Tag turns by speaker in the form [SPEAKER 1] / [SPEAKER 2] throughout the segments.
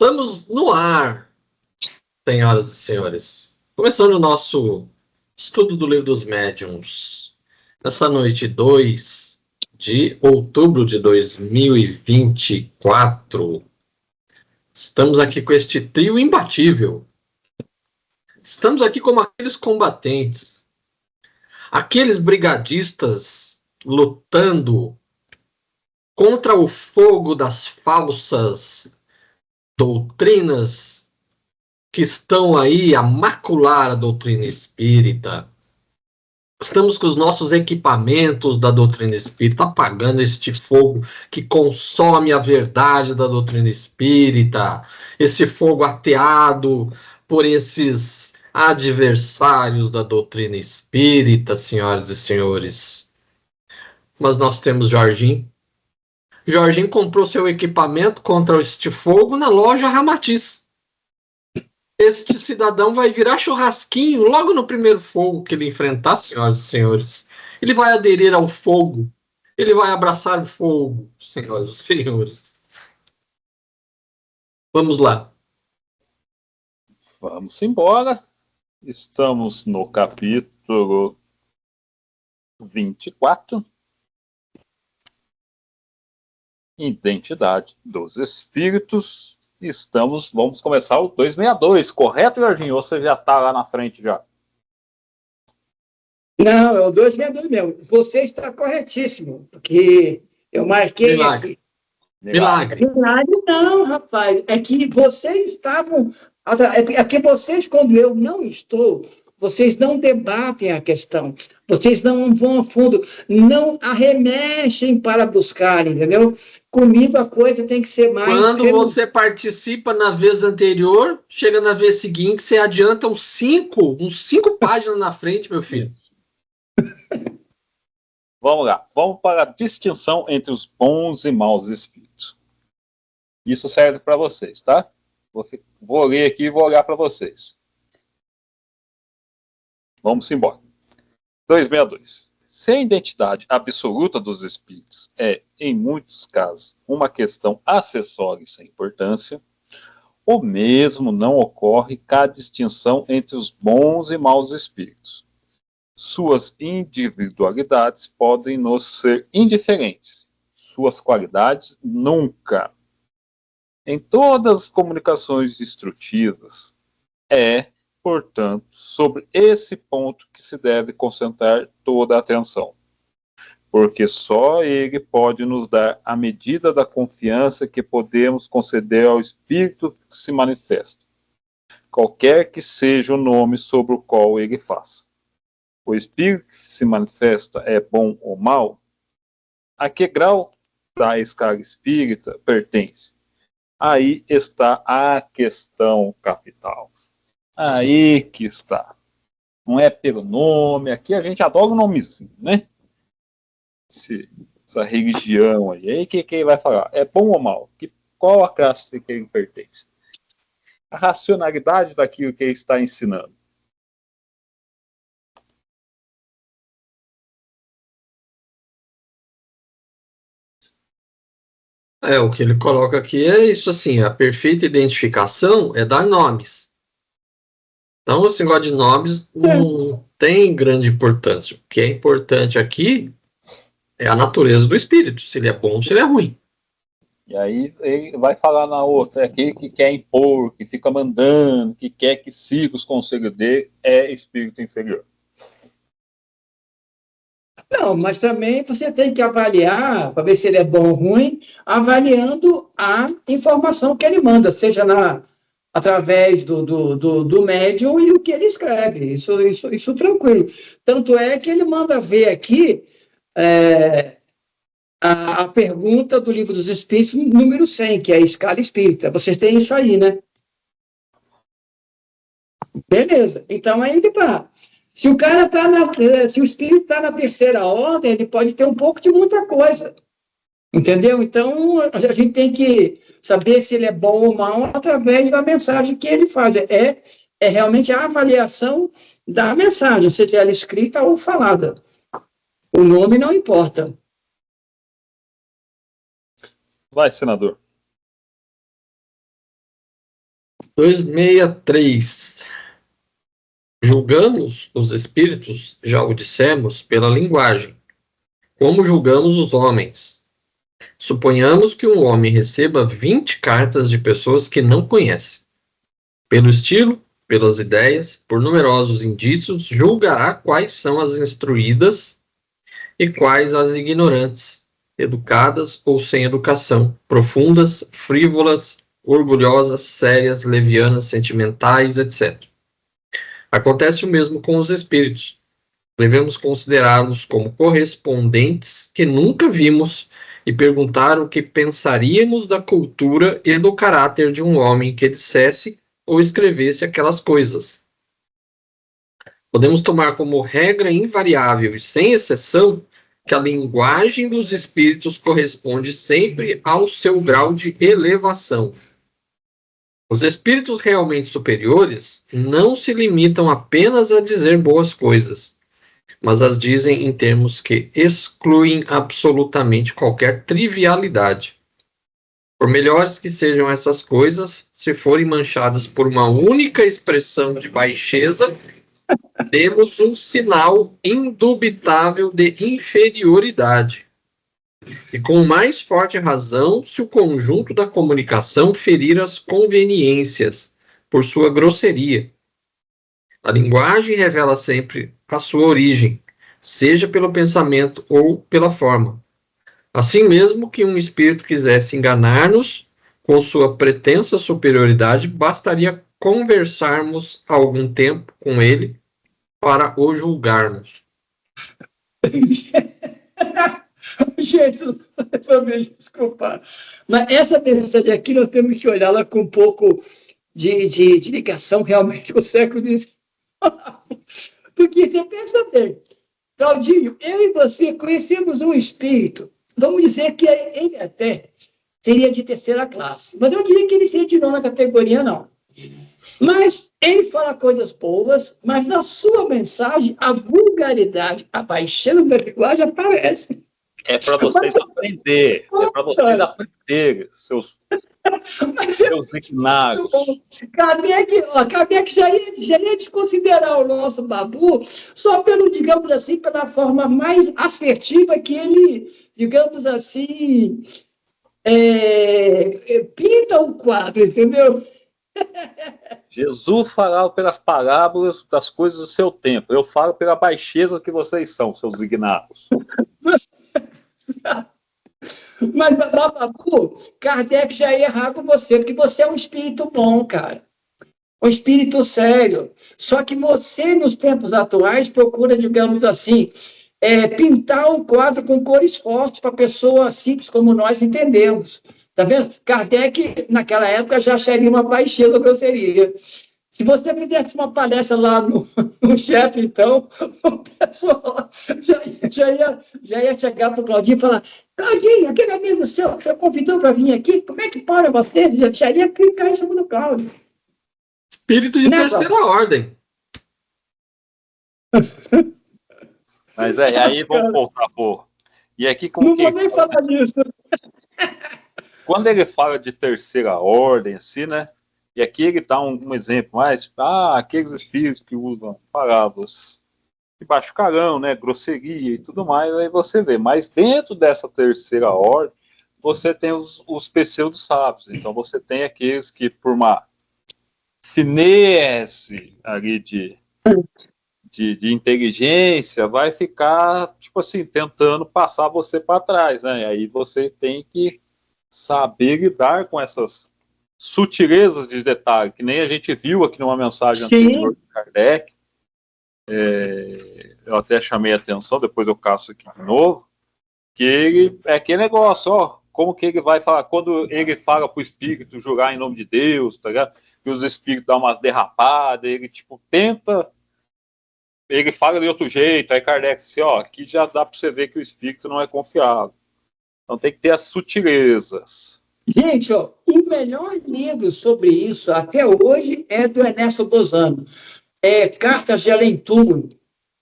[SPEAKER 1] Estamos no ar, senhoras e senhores. Começando o nosso estudo do Livro dos Médiuns. Nessa noite 2 de outubro de 2024. Estamos aqui com este trio imbatível. Estamos aqui como aqueles combatentes. Aqueles brigadistas lutando contra o fogo das falsas doutrinas que estão aí a macular a doutrina espírita. Estamos com os nossos equipamentos da doutrina espírita apagando este fogo que consome a verdade da doutrina espírita, esse fogo ateado por esses adversários da doutrina espírita, senhoras e senhores. Mas nós temos Jorginho. Jorginho comprou seu equipamento contra este fogo na loja Ramatiz. Este cidadão vai virar churrasquinho logo no primeiro fogo que ele enfrentar, senhoras e senhores. Ele vai aderir ao fogo. Ele vai abraçar o fogo, senhoras e senhores. Vamos lá.
[SPEAKER 2] Vamos embora. Estamos no capítulo 24. Identidade dos Espíritos. Vamos começar o 262, correto, Jorginho? Ou você já está lá na frente já?
[SPEAKER 3] Não, é o 262 mesmo. Você está corretíssimo, porque eu marquei
[SPEAKER 1] Milagre.
[SPEAKER 3] aqui.
[SPEAKER 1] Milagre.
[SPEAKER 3] Milagre não, rapaz. É que vocês estavam... É que vocês, quando eu não estou, vocês não debatem a questão. Vocês não vão a fundo, não arremexem para buscar, entendeu? Comigo a coisa tem que ser mais...
[SPEAKER 1] Quando você participa na vez anterior, chega na vez seguinte, você adianta uns cinco páginas na frente, meu filho.
[SPEAKER 2] Vamos lá. Vamos para a distinção entre os bons e maus espíritos. Isso serve para vocês, tá? Vou ler aqui e vou olhar para vocês. Vamos embora. 262. Se a identidade absoluta dos espíritos é, em muitos casos, uma questão acessória e sem importância, o mesmo não ocorre com a distinção entre os bons e maus espíritos. Suas individualidades podem nos ser indiferentes, suas qualidades nunca. Em todas as comunicações instrutivas, portanto, sobre esse ponto que se deve concentrar toda a atenção, porque só ele pode nos dar a medida da confiança que podemos conceder ao espírito que se manifesta, qualquer que seja o nome sobre o qual ele faça. O espírito que se manifesta é bom ou mau? A que grau da escala espírita pertence? Aí está a questão capital. Aí que está. Não é pelo nome. Aqui a gente adora o nomezinho, né? Essa religião aí. Aí que ele vai falar? É bom ou mal? Qual a classe que ele pertence? A racionalidade daquilo que ele está ensinando.
[SPEAKER 1] O que ele coloca aqui é isso assim, a perfeita identificação é dar nomes. Então, esse negócio de nomes não tem grande importância. O que é importante aqui é a natureza do espírito, se ele é bom ou se ele é ruim.
[SPEAKER 2] E aí ele vai falar na outra, aquele que quer impor, que fica mandando, que quer que siga os conselhos dele, é espírito inferior.
[SPEAKER 3] Não, mas também você tem que avaliar, para ver se ele é bom ou ruim, avaliando a informação que ele manda, seja através do médium e o que ele escreve. Isso tranquilo. Tanto é que ele manda ver aqui a pergunta do Livro dos Espíritos, número 100, que é a escala espírita. Vocês têm isso aí, né? Beleza. Então, aí que tá. Se o espírito está na terceira ordem, ele pode ter um pouco de muita coisa. Entendeu? Então, a gente tem que saber se ele é bom ou mau através da mensagem que ele faz. É realmente a avaliação da mensagem, seja ela escrita ou falada. O nome não importa.
[SPEAKER 2] Vai, senador.
[SPEAKER 1] 263. Julgamos os espíritos, já o dissemos, pela linguagem. Como julgamos os homens? Suponhamos que um homem receba 20 cartas de pessoas que não conhece. Pelo estilo, pelas ideias, por numerosos indícios, julgará quais são as instruídas e quais as ignorantes, educadas ou sem educação, profundas, frívolas, orgulhosas, sérias, levianas, sentimentais, etc. Acontece o mesmo com os espíritos. Devemos considerá-los como correspondentes que nunca vimos e perguntar o que pensaríamos da cultura e do caráter de um homem que dissesse ou escrevesse aquelas coisas. Podemos tomar como regra invariável e sem exceção que a linguagem dos espíritos corresponde sempre ao seu grau de elevação. Os espíritos realmente superiores não se limitam apenas a dizer boas coisas, mas as dizem em termos que excluem absolutamente qualquer trivialidade. Por melhores que sejam essas coisas, se forem manchadas por uma única expressão de baixeza, temos um sinal indubitável de inferioridade. E com mais forte razão, se o conjunto da comunicação ferir as conveniências por sua grosseria. A linguagem revela sempre a sua origem, seja pelo pensamento ou pela forma. Assim mesmo que um espírito quisesse enganar-nos com sua pretensa superioridade, bastaria conversarmos algum tempo com ele para o julgarmos.
[SPEAKER 3] Jesus, desculpa. Mas essa mensagem aqui nós temos que olhá-la com um pouco de ligação realmente com o século XIX. Porque você pensa bem, Claudinho, eu e você conhecemos um espírito, vamos dizer que ele até seria de terceira classe, mas eu diria que ele seria de nona categoria, não. Mas ele fala coisas boas, mas na sua mensagem, a vulgaridade, a baixeza da linguagem aparece.
[SPEAKER 2] É para vocês aprender. É para vocês aprenderem, seus ignados.
[SPEAKER 3] Kardec já ia desconsiderar o nosso Babu só pelo, digamos assim, pela forma mais assertiva que ele, digamos assim, pinta o quadro, entendeu?
[SPEAKER 2] Jesus falava pelas parábolas das coisas do seu tempo. Eu falo pela baixeza que vocês são, seus ignados.
[SPEAKER 3] Mas, Babu, Kardec já ia errar com você, porque você é um espírito bom, cara. Um espírito sério. Só que você, nos tempos atuais, procura, digamos assim, pintar o quadro com cores fortes para pessoa simples como nós entendemos. Tá vendo? Kardec, naquela época, já acharia uma baixeza grosseria. Se você fizesse uma palestra lá no chefe, então, o pessoal já ia chegar para o Claudinho e falar: Claudinho, aquele amigo seu que você convidou para vir aqui, como é que pode você? Já ia clicar em cima do Cláudio.
[SPEAKER 1] Espírito de terceira ordem.
[SPEAKER 2] Mas aí vamos voltar, pô. E aqui como
[SPEAKER 3] não vou nem falar disso.
[SPEAKER 2] Quando ele fala de terceira ordem, assim, né? E aqui ele dá um exemplo mais, aqueles espíritos que usam palavras de baixo calão, né, grosseria e tudo mais, aí você vê. Mas dentro dessa terceira ordem, você tem os pseudos sábios. Então você tem aqueles que, por uma finesse ali de inteligência, vai ficar, tipo assim, tentando passar você para trás, né? E aí você tem que saber lidar com essas sutilezas de detalhe, que nem a gente viu aqui numa mensagem anterior de Kardec. Eu até chamei a atenção, depois eu caço aqui de novo, que ele é aquele negócio, ó, como que ele vai falar, quando ele fala pro espírito jurar em nome de Deus, tá ligado? E os espíritos dão umas derrapadas, ele tipo tenta, ele fala de outro jeito, aí Kardec assim, ó, aqui já dá para você ver que o espírito não é confiável. Então tem que ter as sutilezas.
[SPEAKER 3] Gente, ó, o melhor livro sobre isso até hoje é do Ernesto Bozano. Cartas de Além-Túmulo.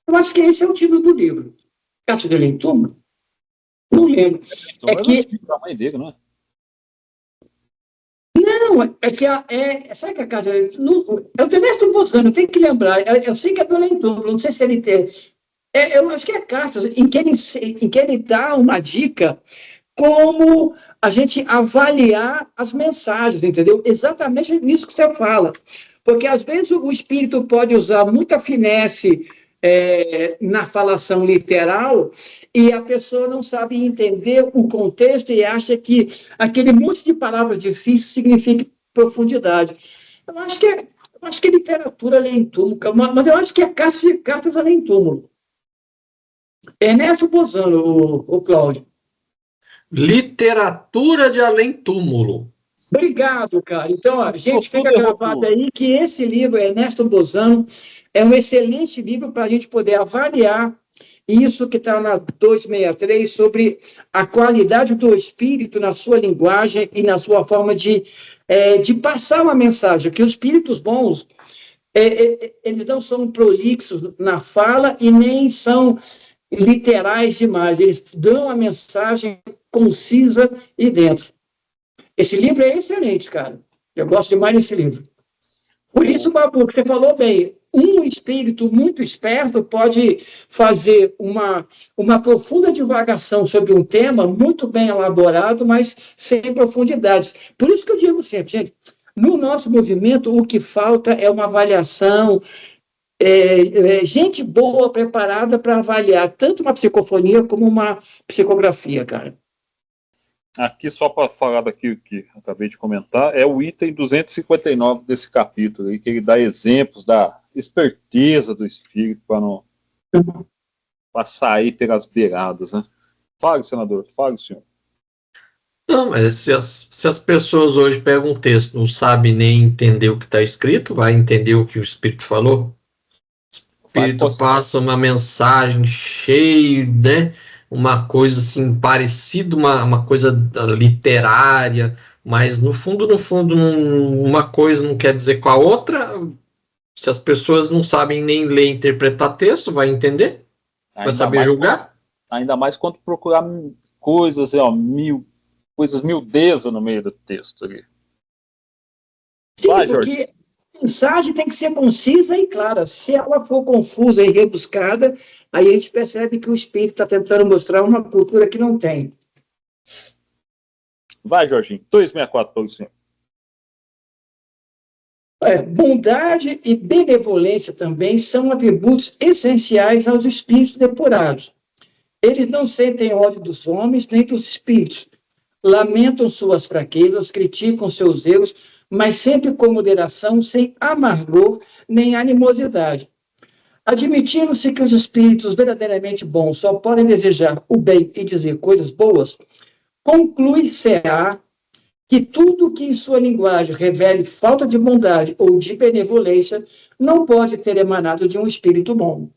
[SPEAKER 3] Eu acho que esse é o título do livro. Cartas de Além-Túmulo? Não lembro.
[SPEAKER 2] Então, é que... da mãe dele, não é?
[SPEAKER 3] Não, é que sabe que a casa. Eu tenho Ernesto Bozano, eu tenho que lembrar. Eu sei que é do Além Túmulo, não sei se ele tem. Eu acho que é cartas em que ele dá uma dica como a gente avaliar as mensagens, entendeu? Exatamente nisso que você fala. Porque, às vezes, o espírito pode usar muita finesse na falação literal e a pessoa não sabe entender o contexto e acha que aquele monte de palavras difíceis significa profundidade. Eu acho que literatura além túmulo, mas eu acho que é cartas além túmulo. Ernesto Bozano, o Cláudio.
[SPEAKER 1] Literatura de Além Túmulo.
[SPEAKER 3] Obrigado, cara. Então, a gente fica gravado aí que esse livro, Ernesto Bozano, é um excelente livro para a gente poder avaliar isso que está na 263 sobre a qualidade do espírito na sua linguagem e na sua forma de passar uma mensagem. Que os espíritos bons, eles não são prolixos na fala e nem são literais demais. Eles dão a mensagem concisa e dentro. Esse livro é excelente, cara. Eu gosto demais desse livro. Por isso, Babu, que você falou bem, um espírito muito esperto pode fazer uma profunda divagação sobre um tema muito bem elaborado, mas sem profundidades. Por isso que eu digo sempre, gente, no nosso movimento, o que falta é uma avaliação, gente boa, preparada para avaliar tanto uma psicofonia como uma psicografia, cara.
[SPEAKER 2] Aqui, só para falar daquilo que eu acabei de comentar, é o item 259 desse capítulo, aí, que ele dá exemplos da esperteza do espírito para sair pelas beiradas. Né? Fale, senador, fale, senhor.
[SPEAKER 1] Não, mas se as pessoas hoje pegam um texto, não sabem nem entender o que está escrito, vai entender o que o espírito falou? O espírito passa uma mensagem cheia, né? Uma coisa assim, parecida, uma coisa literária, mas no fundo, uma coisa não quer dizer com a outra. Se as pessoas não sabem nem ler e interpretar texto, vai entender? Vai saber julgar?
[SPEAKER 2] Ainda mais quando procurar coisas, coisas miudezas no meio do texto ali.
[SPEAKER 3] Sim, porque a mensagem tem que ser concisa e clara. Se ela for confusa e rebuscada, aí a gente percebe que o espírito está tentando mostrar uma cultura que não tem.
[SPEAKER 2] Vai, Jorginho. 264 para o senhor.
[SPEAKER 3] Bondade e benevolência também são atributos essenciais aos espíritos depurados. Eles não sentem ódio dos homens nem dos espíritos. Lamentam suas fraquezas, criticam seus erros, mas sempre com moderação, sem amargor nem animosidade. Admitindo-se que os espíritos verdadeiramente bons só podem desejar o bem e dizer coisas boas, conclui-se-á que tudo que em sua linguagem revele falta de bondade ou de benevolência não pode ter emanado de um espírito bom.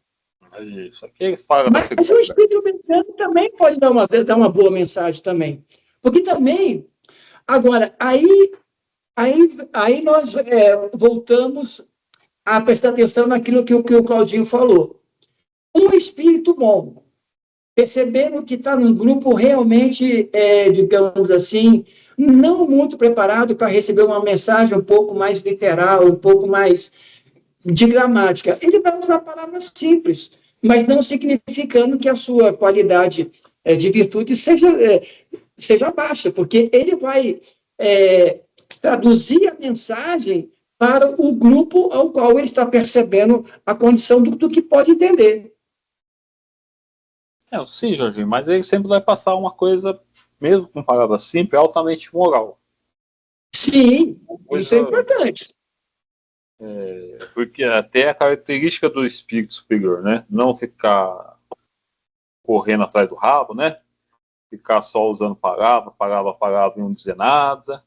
[SPEAKER 2] Isso aqui ele fala.
[SPEAKER 3] Mas o espírito mediano também pode dar uma boa mensagem também. Porque também, agora, aí nós voltamos a prestar atenção naquilo que o Claudinho falou. Um espírito bom, percebendo que está num grupo realmente, digamos assim, não muito preparado para receber uma mensagem um pouco mais literal, um pouco mais de gramática. Ele vai usar palavras simples, mas não significando que a sua qualidade de virtude seja baixa, porque ele vai traduzir a mensagem para o grupo ao qual ele está percebendo a condição do que pode entender.
[SPEAKER 2] Sim, Jorginho, mas ele sempre vai passar uma coisa, mesmo com palavras simples, altamente moral.
[SPEAKER 3] Sim, isso é importante.
[SPEAKER 2] Porque até a característica do espírito superior, né? Não ficar correndo atrás do rabo, né? Ficar só usando palavra e não dizer nada.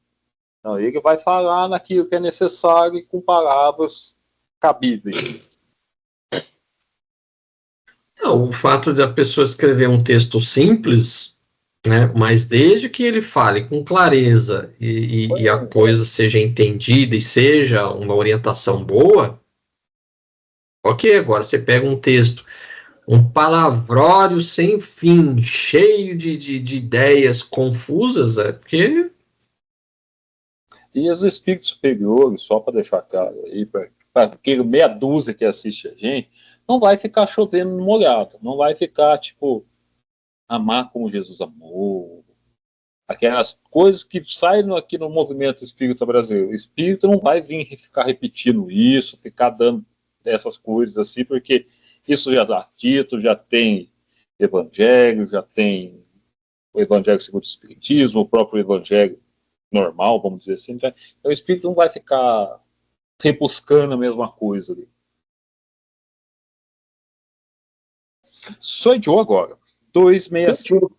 [SPEAKER 2] Não, ele vai falar naquilo que é necessário e com palavras cabíveis.
[SPEAKER 1] O fato de a pessoa escrever um texto simples, né, mas desde que ele fale com clareza e a coisa seja entendida e seja uma orientação boa, ok, agora você pega um texto, um palavrório sem fim, cheio de ideias confusas, porque...
[SPEAKER 2] E os espíritos superiores, só para deixar claro aí, para aquele meia dúzia que assiste a gente, não vai ficar chovendo no molhado, não vai ficar, tipo, amar como Jesus amou, aquelas coisas que saem aqui no movimento espírita brasileiro. O espírito não vai vir ficar repetindo isso, ficar dando essas coisas assim, porque isso já dá dito, já tem evangelho, já tem o evangelho segundo o espiritismo, o próprio evangelho normal, vamos dizer assim. Então, o espírito não vai ficar rebuscando a mesma coisa ali. Sou Joe agora. 265.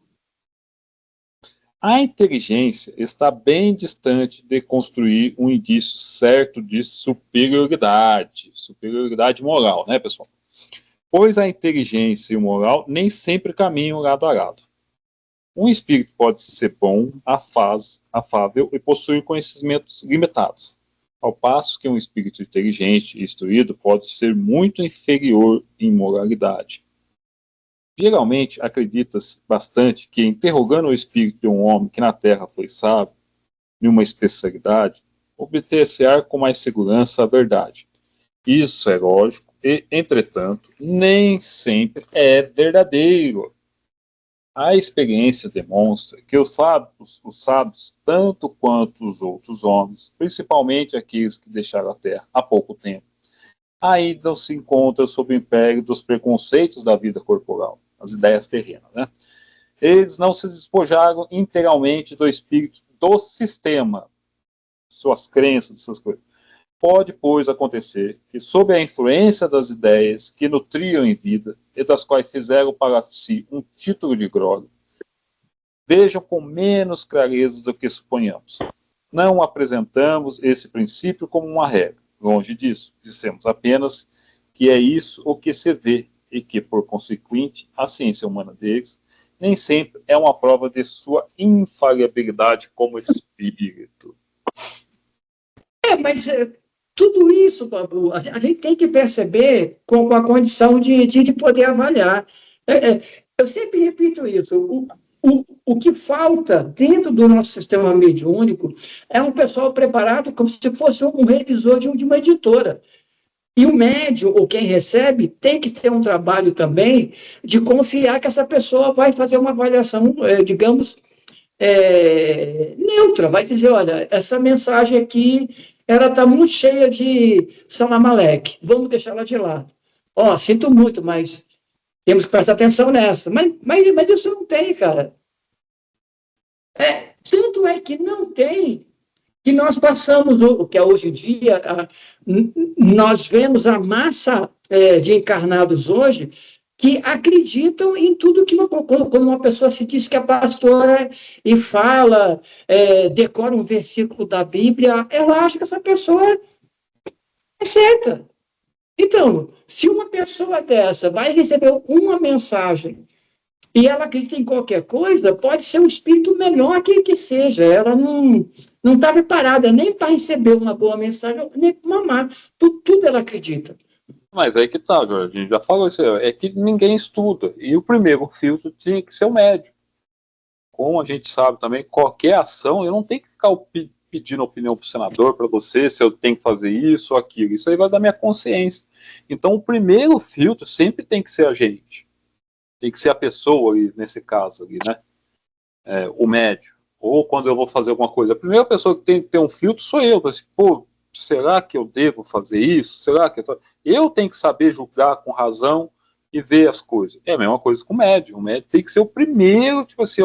[SPEAKER 2] A inteligência está bem distante de construir um indício certo de superioridade moral, né, pessoal? Pois a inteligência e o moral nem sempre caminham lado a lado. Um espírito pode ser bom, afável e possuir conhecimentos limitados, ao passo que um espírito inteligente e instruído pode ser muito inferior em moralidade. Geralmente, acredita-se bastante que, interrogando o espírito de um homem que na Terra foi sábio, em uma especialidade, obter-se-á com mais segurança a verdade. Isso é lógico e, entretanto, nem sempre é verdadeiro. A experiência demonstra que os sábios, tanto quanto os outros homens, principalmente aqueles que deixaram a Terra há pouco tempo, ainda se encontram sob o império dos preconceitos da vida corporal, as ideias terrenas, né? Eles não se despojaram integralmente do espírito do sistema, suas crenças, essas coisas. Pode, pois, acontecer que, sob a influência das ideias que nutriam em vida e das quais fizeram para si um título de glória, vejam com menos clareza do que suponhamos. Não apresentamos esse princípio como uma regra. Longe disso, dissemos apenas que é isso o que se vê e que, por consequente, a ciência humana deles nem sempre é uma prova de sua infalibilidade como espírito.
[SPEAKER 3] Mas tudo isso, Pablo, a gente tem que perceber com a condição de poder avaliar. Eu sempre repito isso. O que falta dentro do nosso sistema mediúnico é um pessoal preparado como se fosse um revisor de uma editora. E o médium, ou quem recebe, tem que ter um trabalho também de confiar que essa pessoa vai fazer uma avaliação, digamos, neutra. Vai dizer, olha, essa mensagem aqui, ela está muito cheia de Salamaleque, vamos deixar ela de lado. Sinto muito, mas temos que prestar atenção nessa. Mas isso não tem, cara. Tanto é que não tem, que nós passamos, o que é hoje em dia, nós vemos a massa de encarnados hoje que acreditam em tudo que, quando uma pessoa se diz que é pastora e fala, decora um versículo da Bíblia, ela acha que essa pessoa é certa. Então, se uma pessoa dessa vai receber uma mensagem e ela acredita em qualquer coisa, pode ser um espírito melhor que seja. Ela não está preparada nem para receber uma boa mensagem, nem para mamar. Tudo ela acredita.
[SPEAKER 2] Mas aí que tá, Jorge, a gente já falou isso, é que ninguém estuda. E o primeiro filtro tinha que ser o médium. Como a gente sabe também, qualquer ação, eu não tenho que ficar pedindo opinião para o senador, para você, se eu tenho que fazer isso ou aquilo. Isso aí vai da minha consciência. Então, o primeiro filtro sempre tem que ser a gente. Tem que ser a pessoa, nesse caso, ali, né? O médium. Ou quando eu vou fazer alguma coisa. A primeira pessoa que tem que ter um filtro sou eu. Assim, pô, será que eu devo fazer isso? Será que eu tenho que saber julgar com razão e ver as coisas? É a mesma coisa com o médium. O médium tem que ser o primeiro, tipo assim,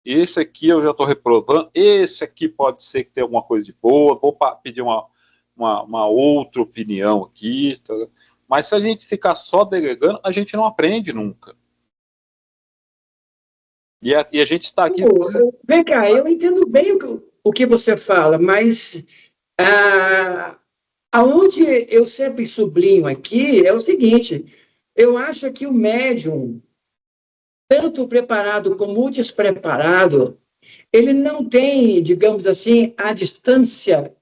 [SPEAKER 2] esse aqui eu já estou reprovando, esse aqui pode ser que tenha alguma coisa de boa, vou pedir uma outra opinião aqui. Tá? Mas se a gente ficar só delegando, a gente não aprende nunca. E a gente está aqui...
[SPEAKER 3] Vem cá, eu entendo bem o que você fala, mas aonde eu sempre sublinho aqui é o seguinte, eu acho que o médium, tanto preparado como o despreparado, ele não tem, digamos assim, a distância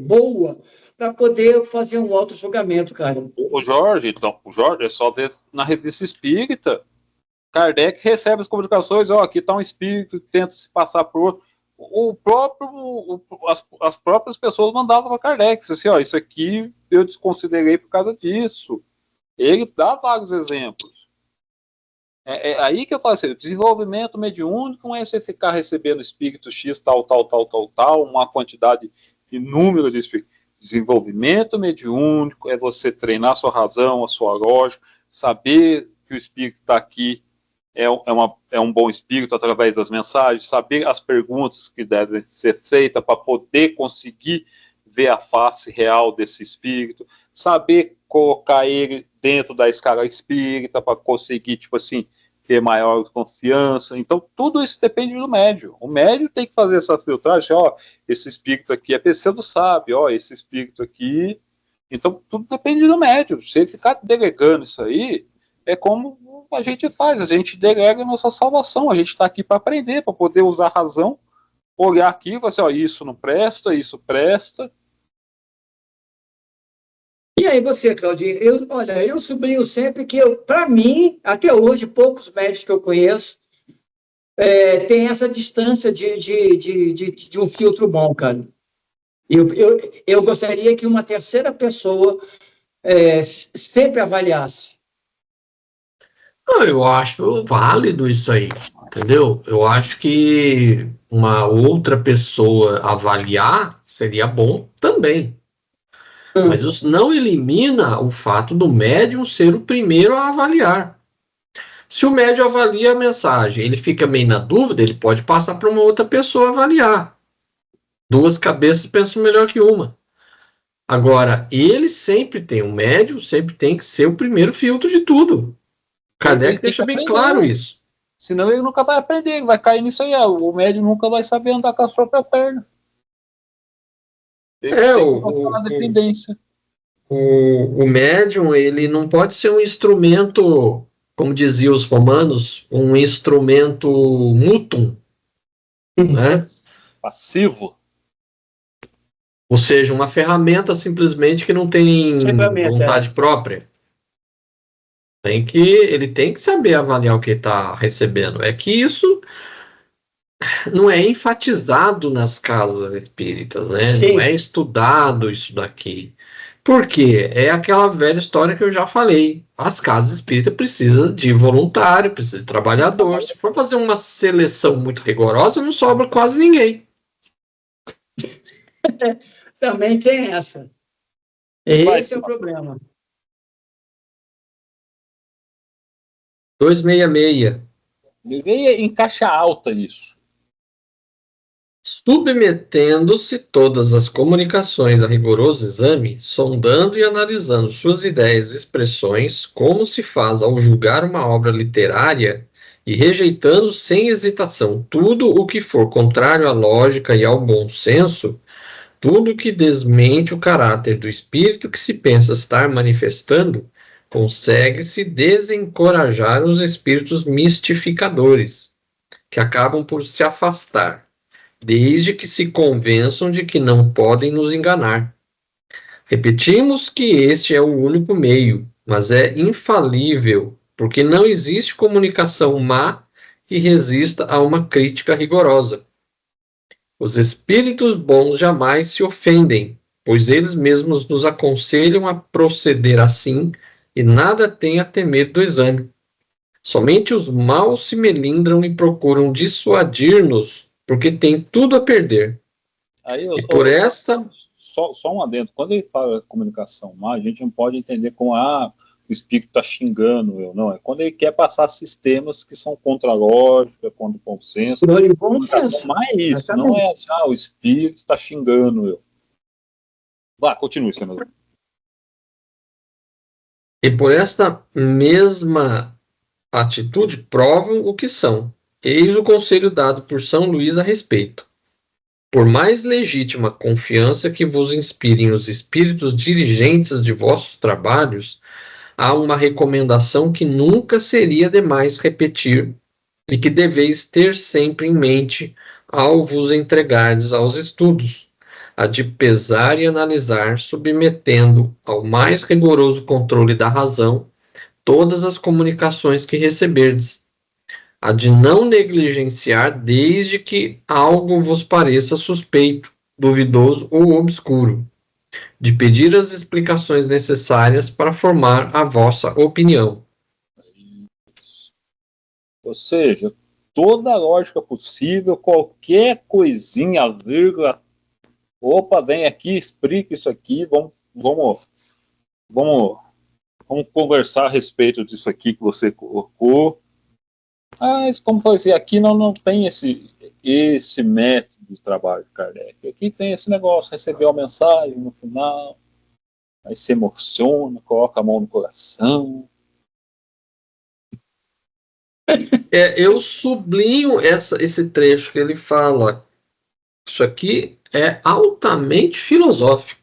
[SPEAKER 3] boa para poder fazer um auto-julgamento, cara.
[SPEAKER 2] O Jorge é só ver na revista espírita. Kardec recebe as comunicações, aqui está um espírito que tenta se passar por outro. as próprias pessoas mandavam para Kardec, assim, ó, isso aqui eu desconsiderei por causa disso. Ele dá vários exemplos. É aí que eu falo assim, desenvolvimento mediúnico não é você ficar recebendo espírito X, tal, uma quantidade inúmera de espíritos. Desenvolvimento mediúnico é você treinar a sua razão, a sua lógica, saber que o espírito está aqui é um bom espírito através das mensagens, saber as perguntas que devem ser feitas para poder conseguir ver a face real desse espírito, saber colocar ele dentro da escala espírita para conseguir, tipo assim, ter maior confiança. Então, tudo isso depende do médium. O médium tem que fazer essa filtragem, ó, esse espírito aqui é pseudo sábio, ó, esse espírito aqui... Então, tudo depende do médium. Se ele ficar delegando isso aí, é como a gente faz, a gente delega a nossa salvação, a gente está aqui para aprender, para poder usar a razão, olhar aqui e falar assim, ó, isso não presta, isso presta.
[SPEAKER 3] E aí você, Claudinho, eu sublinho sempre que, para mim, até hoje, poucos médicos que eu conheço tem essa distância de um filtro bom, cara. Eu gostaria que uma terceira pessoa sempre avaliasse.
[SPEAKER 1] Eu acho válido isso aí, entendeu? Eu acho que uma outra pessoa avaliar seria bom também. Mas isso não elimina o fato do médium ser o primeiro a avaliar. Se o médium avalia a mensagem, ele fica meio na dúvida, ele pode passar para uma outra pessoa avaliar. Duas cabeças pensam melhor que uma. Agora, o médium sempre tem que ser o primeiro filtro de tudo. Kardec deixa bem claro isso.
[SPEAKER 2] Senão ele nunca vai aprender, ele vai cair nisso aí. O médium nunca vai saber andar com a própria perna. Dependência.
[SPEAKER 1] O médium, ele não pode ser um instrumento, como diziam os romanos, um instrumento mutum, né?
[SPEAKER 2] Passivo.
[SPEAKER 1] Ou seja, uma ferramenta simplesmente que não tem vontade própria. Ele tem que saber avaliar o que está recebendo. É que isso não é enfatizado nas casas espíritas, né? Sim. Não é estudado isso daqui. Por quê? É aquela velha história que eu já falei. As casas espíritas precisam de voluntário, precisam de trabalhador. Se for fazer uma seleção muito rigorosa, não sobra quase ninguém.
[SPEAKER 3] Também tem essa. Esse é o problema.
[SPEAKER 1] 266.
[SPEAKER 2] Veio em caixa alta isso.
[SPEAKER 1] Submetendo-se todas as comunicações a rigoroso exame, sondando e analisando suas ideias e expressões, como se faz ao julgar uma obra literária, e rejeitando sem hesitação tudo o que for contrário à lógica e ao bom senso, tudo que desmente o caráter do espírito que se pensa estar manifestando, consegue-se desencorajar os espíritos mistificadores, que acabam por se afastar, desde que se convençam de que não podem nos enganar. Repetimos que este é o único meio, mas é infalível, porque não existe comunicação má que resista a uma crítica rigorosa. Os espíritos bons jamais se ofendem, pois eles mesmos nos aconselham a proceder assim e nada têm a temer do exame. Somente os maus se melindram e procuram dissuadir-nos, porque têm tudo a perder.
[SPEAKER 2] Aí só um adendo. Quando ele fala comunicação má, a gente não pode entender como o espírito está xingando eu, não. É quando ele quer passar sistemas que são contra a lógica, contra o bom senso. Comunicação má é isso, não é assim, o espírito está xingando eu. Vá, continue, senador.
[SPEAKER 1] E por esta mesma atitude provam o que são. Eis o conselho dado por São Luís a respeito. Por mais legítima confiança que vos inspirem os espíritos dirigentes de vossos trabalhos, há uma recomendação que nunca seria demais repetir e que deveis ter sempre em mente ao vos entregardes aos estudos, a de pesar e analisar, submetendo ao mais rigoroso controle da razão todas as comunicações que receberdes, a de não negligenciar desde que algo vos pareça suspeito, duvidoso ou obscuro, de pedir as explicações necessárias para formar a vossa opinião.
[SPEAKER 2] Ou seja, toda a lógica possível, qualquer coisinha, vírgula, opa, vem aqui, explica isso aqui, vamos conversar a respeito disso aqui que você colocou. Mas, como foi assim, aqui não tem esse método de trabalho de Kardec. Aqui tem esse negócio, recebeu a mensagem no final, aí se emociona, coloca a mão no coração.
[SPEAKER 1] Eu sublinho esse trecho que ele fala. Isso aqui é altamente filosófico.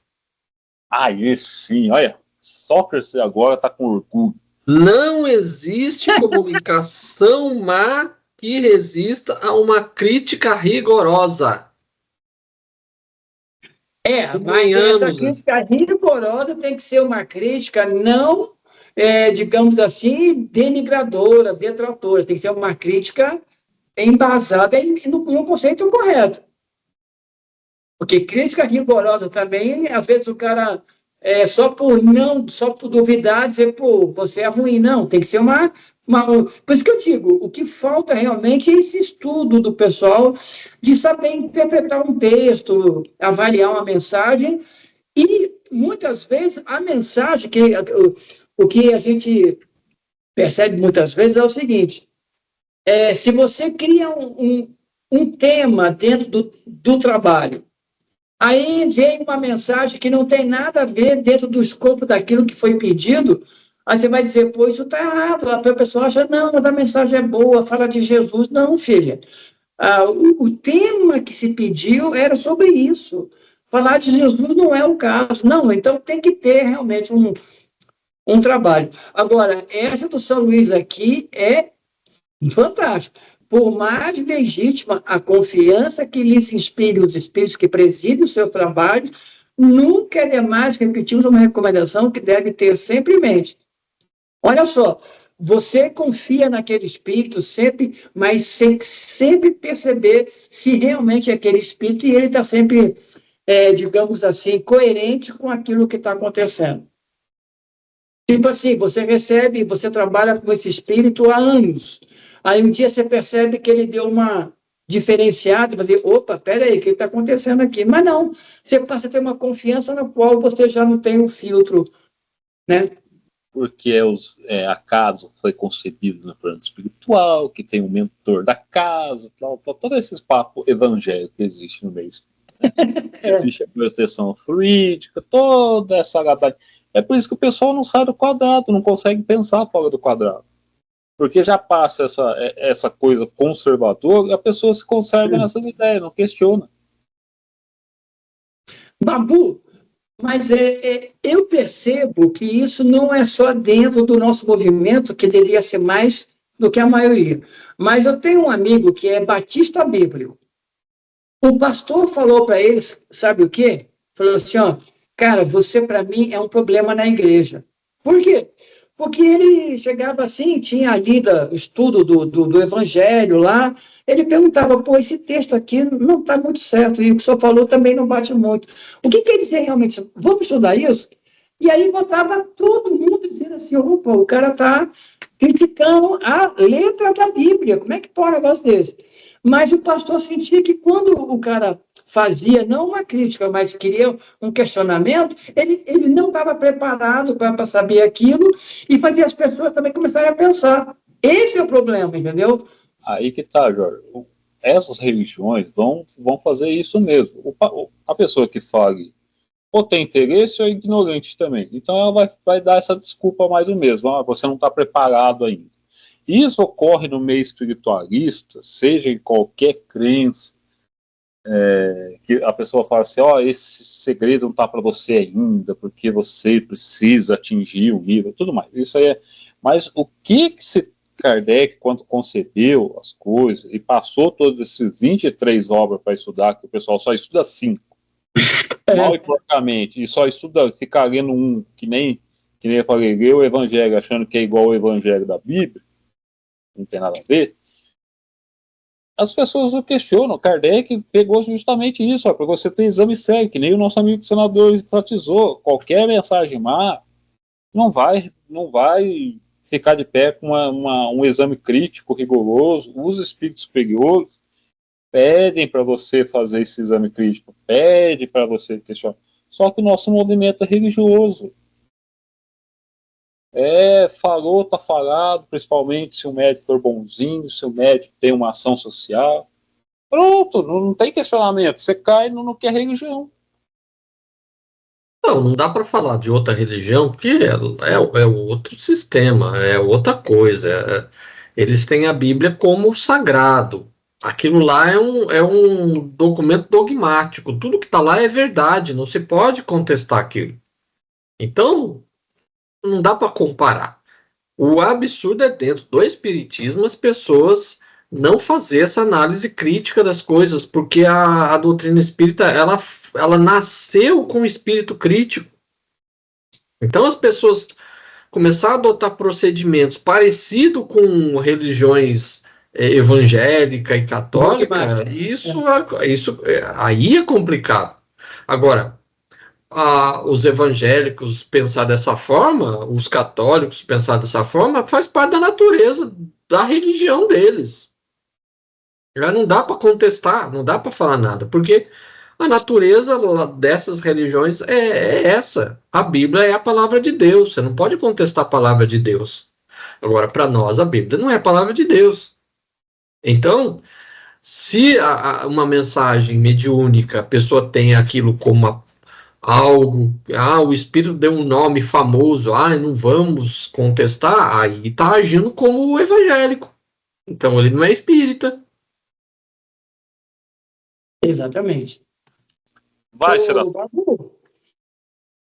[SPEAKER 2] Aí sim, olha, Sócrates agora está com orgulho.
[SPEAKER 1] Não existe comunicação má que resista a uma crítica rigorosa.
[SPEAKER 3] Mas essa crítica rigorosa tem que ser uma crítica não, digamos assim, denigradora, detratora. Tem que ser uma crítica embasada no conceito correto. Porque crítica rigorosa também, às vezes o cara, só por duvidar, dizer, pô, você é ruim. Não, tem que ser uma. Por isso que eu digo, o que falta realmente é esse estudo do pessoal de saber interpretar um texto, avaliar uma mensagem, e muitas vezes a mensagem, o que a gente percebe muitas vezes é o seguinte: se você cria um tema dentro do trabalho, aí vem uma mensagem que não tem nada a ver dentro do escopo daquilo que foi pedido, aí você vai dizer, pô, isso está errado. A pessoa acha, não, mas a mensagem é boa, fala de Jesus. Não, filha. O tema que se pediu era sobre isso. Falar de Jesus não é o caso. Não, então tem que ter realmente um trabalho. Agora, essa do São Luís aqui é fantástico. Por mais legítima a confiança que lhes inspire os espíritos que presidem o seu trabalho, nunca é demais repetirmos uma recomendação que deve ter sempre em mente. Olha só, você confia naquele espírito sempre, mas sempre perceber se realmente é aquele espírito e ele está sempre, digamos assim, coerente com aquilo que está acontecendo. Tipo assim, você trabalha com esse espírito há anos. Aí um dia você percebe que ele deu uma diferenciada, você dizer, opa, peraí, o que está acontecendo aqui? Mas não, você passa a ter uma confiança na qual você já não tem um filtro, né?
[SPEAKER 2] Porque a casa foi concebida no plano espiritual, que tem um mentor da casa, todo esse papo evangélico que existe no meio espírita, né? Existe a proteção fluídica, toda essa gadagem. É por isso que o pessoal não sai do quadrado, não consegue pensar fora do quadrado. Porque já passa essa coisa conservadora e a pessoa se conserva nessas ideias, não questiona.
[SPEAKER 3] Babu, mas eu percebo que isso não é só dentro do nosso movimento, que deveria ser mais do que a maioria. Mas eu tenho um amigo que é batista bíblico. O pastor falou para eles, sabe o quê? Falou assim, ó, cara, você para mim é um problema na igreja. Por quê? Porque ele chegava assim, tinha lido o estudo do evangelho lá, ele perguntava, pô, esse texto aqui não está muito certo, e o que o senhor falou também não bate muito. O que quer dizer realmente? Vamos estudar isso? E aí botava todo mundo dizendo assim, opa, o cara está criticando a letra da Bíblia, como é que pode um negócio desse? Mas o pastor sentia que quando o cara fazia, não uma crítica, mas queria um questionamento, ele não estava preparado para saber aquilo e fazia as pessoas também começarem a pensar. Esse é o problema, entendeu?
[SPEAKER 2] Aí que tá, Jorge. Essas religiões vão fazer isso mesmo. A pessoa que fale ou tem interesse ou é ignorante também. Então ela vai dar essa desculpa mais ou menos. Você não está preparado ainda. Isso ocorre no meio espiritualista, seja em qualquer crença, que a pessoa fala assim, esse segredo não está para você ainda, porque você precisa atingir o nível, tudo mais. Isso aí mas o que Kardec, quando concebeu as coisas e passou todos esses 23 obras para estudar, que o pessoal só estuda 5, mal e porcamente, e só estuda, fica lendo um, que nem eu falei, lê o Evangelho achando que é igual ao Evangelho da Bíblia, não tem nada a ver. as pessoas o questionam. Kardec pegou justamente isso, para você ter exame sério, que nem o nosso amigo senador enfatizou. Qualquer mensagem má não vai ficar de pé com um exame crítico, rigoroso. Os espíritos superiores pedem para você fazer esse exame crítico, pedem para você questionar. Só que o nosso movimento é religioso. Falou, tá falado, principalmente se o médico for bonzinho, se o médico tem uma ação social. Pronto, não tem questionamento. Você cai no que é religião.
[SPEAKER 1] Não dá para falar de outra religião, porque é outro sistema, é outra coisa. Eles têm a Bíblia como sagrado. Aquilo lá é um documento dogmático. Tudo que está lá é verdade, não se pode contestar aquilo. Então, não dá para comparar. O absurdo é dentro do Espiritismo as pessoas não fazer essa análise crítica das coisas, porque a doutrina espírita ela nasceu com o espírito crítico. Então as pessoas começaram a adotar procedimentos parecidos com religiões evangélica e católica, isso aí é complicado. Agora, os evangélicos pensar dessa forma, os católicos pensar dessa forma, faz parte da natureza da religião deles. Já não dá para contestar, não dá para falar nada, porque a natureza dessas religiões é essa. A Bíblia é a palavra de Deus, você não pode contestar a palavra de Deus. Agora, para nós, a Bíblia não é a palavra de Deus. Então, se uma mensagem mediúnica, a pessoa tem aquilo como algo, o Espírito deu um nome famoso, não vamos contestar, aí está agindo como evangélico. Então, ele não é espírita.
[SPEAKER 3] Exatamente.
[SPEAKER 2] Vai, senador.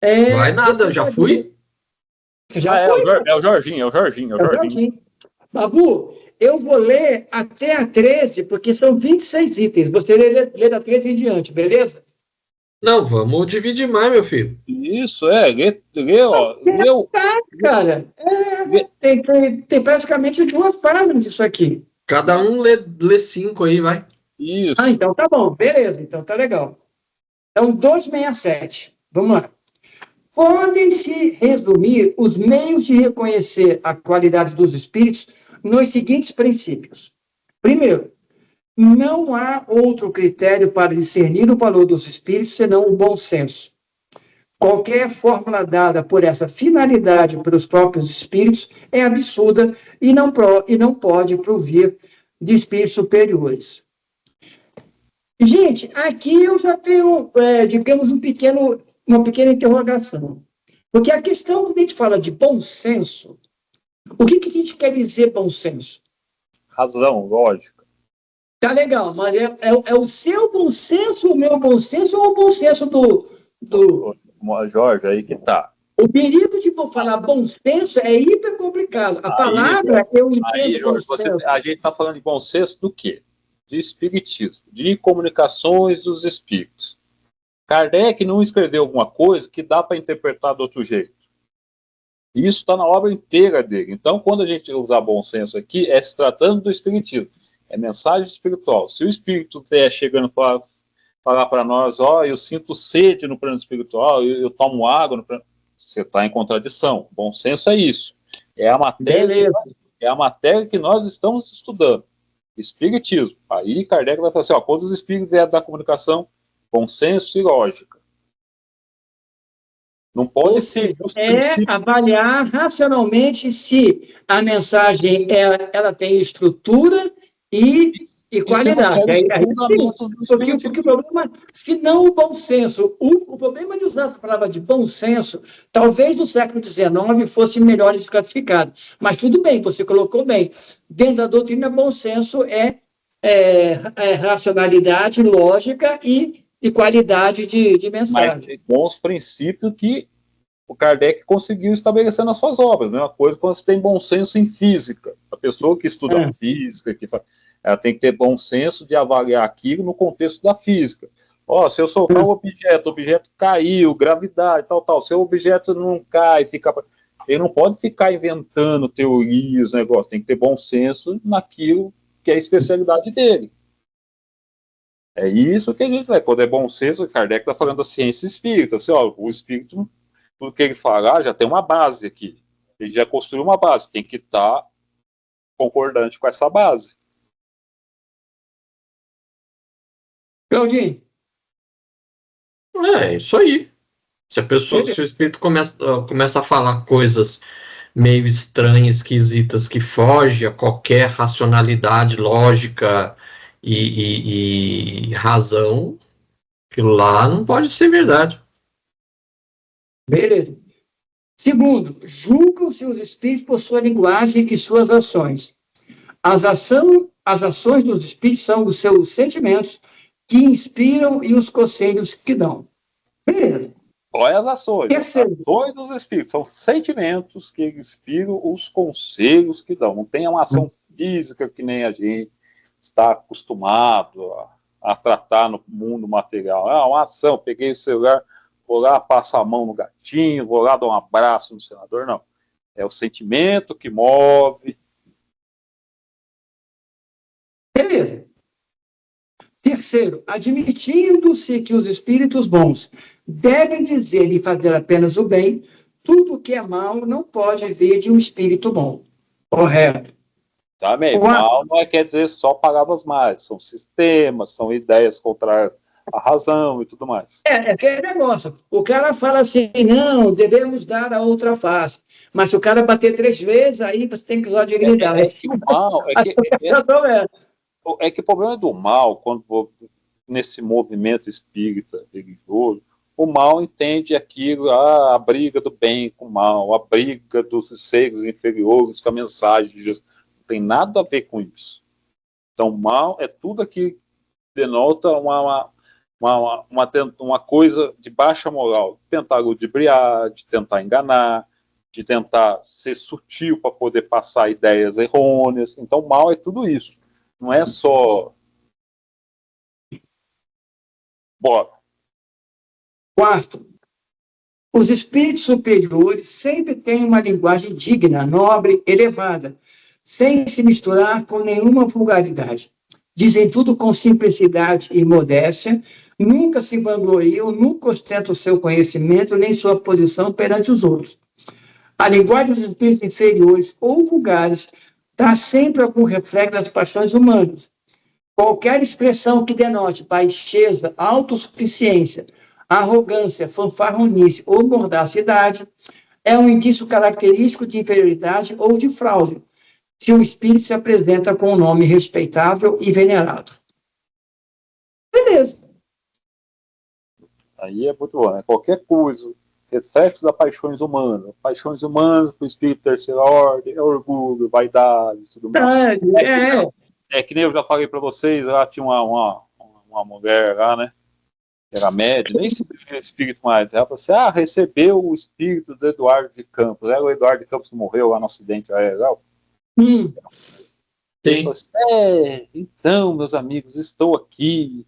[SPEAKER 1] Vai nada, já fui.
[SPEAKER 3] Você já foi?
[SPEAKER 2] É o Jorginho.
[SPEAKER 3] Babu, eu vou ler até a 13, porque são 26 itens. Você lê da 13 em diante, beleza?
[SPEAKER 1] Não, vamos dividir mais, meu filho.
[SPEAKER 2] Isso, lê, ó.
[SPEAKER 3] Cara, tem praticamente 2 páginas isso aqui.
[SPEAKER 1] Cada um lê 5 aí, vai.
[SPEAKER 2] Isso.
[SPEAKER 3] Então tá bom, beleza, então tá legal. Então, 267, vamos lá. Podem-se resumir os meios de reconhecer a qualidade dos espíritos nos seguintes princípios. Primeiro, não há outro critério para discernir o valor dos espíritos senão o bom senso. Qualquer fórmula dada por essa finalidade pelos próprios espíritos é absurda e não pode provir de espíritos superiores. Gente, aqui eu já tenho, digamos, uma pequena interrogação. Porque a questão, quando a gente fala de bom senso, o que a gente quer dizer bom senso?
[SPEAKER 2] Razão, lógica.
[SPEAKER 3] Tá legal, mas é o seu bom senso, o meu bom senso ou o bom senso do...
[SPEAKER 2] Jorge, aí que tá.
[SPEAKER 3] O perigo de falar bom senso é hiper complicado. A palavra, eu entendo.
[SPEAKER 2] Aí, Jorge, a gente tá falando de bom senso do quê? De espiritismo, de comunicações dos espíritos. Kardec não escreveu alguma coisa que dá para interpretar de outro jeito. Isso está na obra inteira dele. Então, quando a gente usar bom senso aqui, é se tratando do espiritismo. É mensagem espiritual. Se o espírito estiver chegando para falar para nós, eu sinto sede no plano espiritual, eu tomo água no plano... Você está em contradição. Bom senso é isso. É a matéria que nós estamos estudando. Espiritismo. Aí Kardec vai falar assim, quando os espíritos vieram da comunicação, bom senso e lógica. Não pode ser...
[SPEAKER 3] avaliar racionalmente se a mensagem ela tem estrutura e qualidade. Porque o problema, se não o bom senso, o problema de usar essa palavra de bom senso, talvez no século XIX fosse melhor desclassificado. Mas tudo bem, você colocou bem. Dentro da doutrina, bom senso é racionalidade, lógica e qualidade de mensagem.
[SPEAKER 2] Mas bons princípios que o Kardec conseguiu estabelecer nas suas obras. Mesma coisa quando você tem bom senso em física. A pessoa que estuda física, ela tem que ter bom senso de avaliar aquilo no contexto da física. Se eu soltar o objeto caiu, gravidade, tal. Se o objeto não cai, ele não pode ficar inventando teorias, negócio. Tem que ter bom senso naquilo que é a especialidade dele. É isso que a gente vai poder bom senso. Kardec está falando da ciência espírita. Assim, ó, o espírito, tudo que ele falar, já tem uma base aqui. Ele já construiu uma base, tem que estar concordante com essa base.
[SPEAKER 3] Claudinho?
[SPEAKER 1] É isso aí. Se a pessoa, se o espírito começa a falar coisas meio estranhas, esquisitas, que foge a qualquer racionalidade, lógica e razão, aquilo lá não pode ser verdade.
[SPEAKER 3] Beleza. Segundo, julgam-se os espíritos por sua linguagem e suas ações. As ações dos espíritos são os seus sentimentos que inspiram e os conselhos que dão. Beleza.
[SPEAKER 2] Olha as ações.
[SPEAKER 3] Terceiro.
[SPEAKER 2] As ações dos espíritos são sentimentos que inspiram os conselhos que dão. Não tem uma ação física que nem a gente está acostumado a tratar no mundo material. Ah, uma ação, peguei o celular, vou lá, passo a mão no gatinho, vou lá dar um abraço no senador. Não. É o sentimento que move.
[SPEAKER 3] Beleza. Terceiro, admitindo-se que os espíritos bons devem dizer e fazer apenas o bem, tudo que é mal não pode vir de um espírito bom. Correto.
[SPEAKER 2] Também, mal não quer dizer só palavras más, são sistemas, são ideias contrárias à razão e tudo mais.
[SPEAKER 3] É aquele negócio. O cara fala assim, não, devemos dar a outra face. Mas se o cara bater 3 vezes, aí você tem que usar dignidade.
[SPEAKER 2] É que o mal... É que o problema do mal, quando nesse movimento espírita religioso, o mal entende aquilo, a briga do bem com o mal, a briga dos seres inferiores com a mensagem de Jesus. Não tem nada a ver com isso. Então, mal é tudo aquilo que denota uma coisa de baixa moral. Tentar ludibriar, de tentar enganar, de tentar ser sutil para poder passar ideias errôneas. Então, mal é tudo isso. Não é só... Bora.
[SPEAKER 3] Quarto, os espíritos superiores sempre têm uma linguagem digna, nobre, elevada, sem se misturar com nenhuma vulgaridade. Dizem tudo com simplicidade e modéstia, nunca se vangloriam, nunca ostentam seu conhecimento nem sua posição perante os outros. A linguagem dos espíritos inferiores ou vulgares traz sempre algum reflexo das paixões humanas. Qualquer expressão que denote baixeza, autossuficiência, arrogância, fanfarronice ou mordacidade é um indício característico de inferioridade ou de fraude, se o espírito se apresenta com um nome respeitável e venerado. Beleza.
[SPEAKER 2] Aí é muito bom, né? Qualquer coisa, reflexo das paixões humanas para o espírito de terceira ordem, é orgulho, vaidade, tudo mais. É que nem eu já falei para vocês, lá tinha uma mulher lá, né? Era média, nem se define espírito mais. Ela falou assim: recebeu o espírito do Eduardo de Campos. Era o Eduardo de Campos que morreu lá no acidente aéreo.
[SPEAKER 1] Sim.
[SPEAKER 2] Assim, então, meus amigos, estou aqui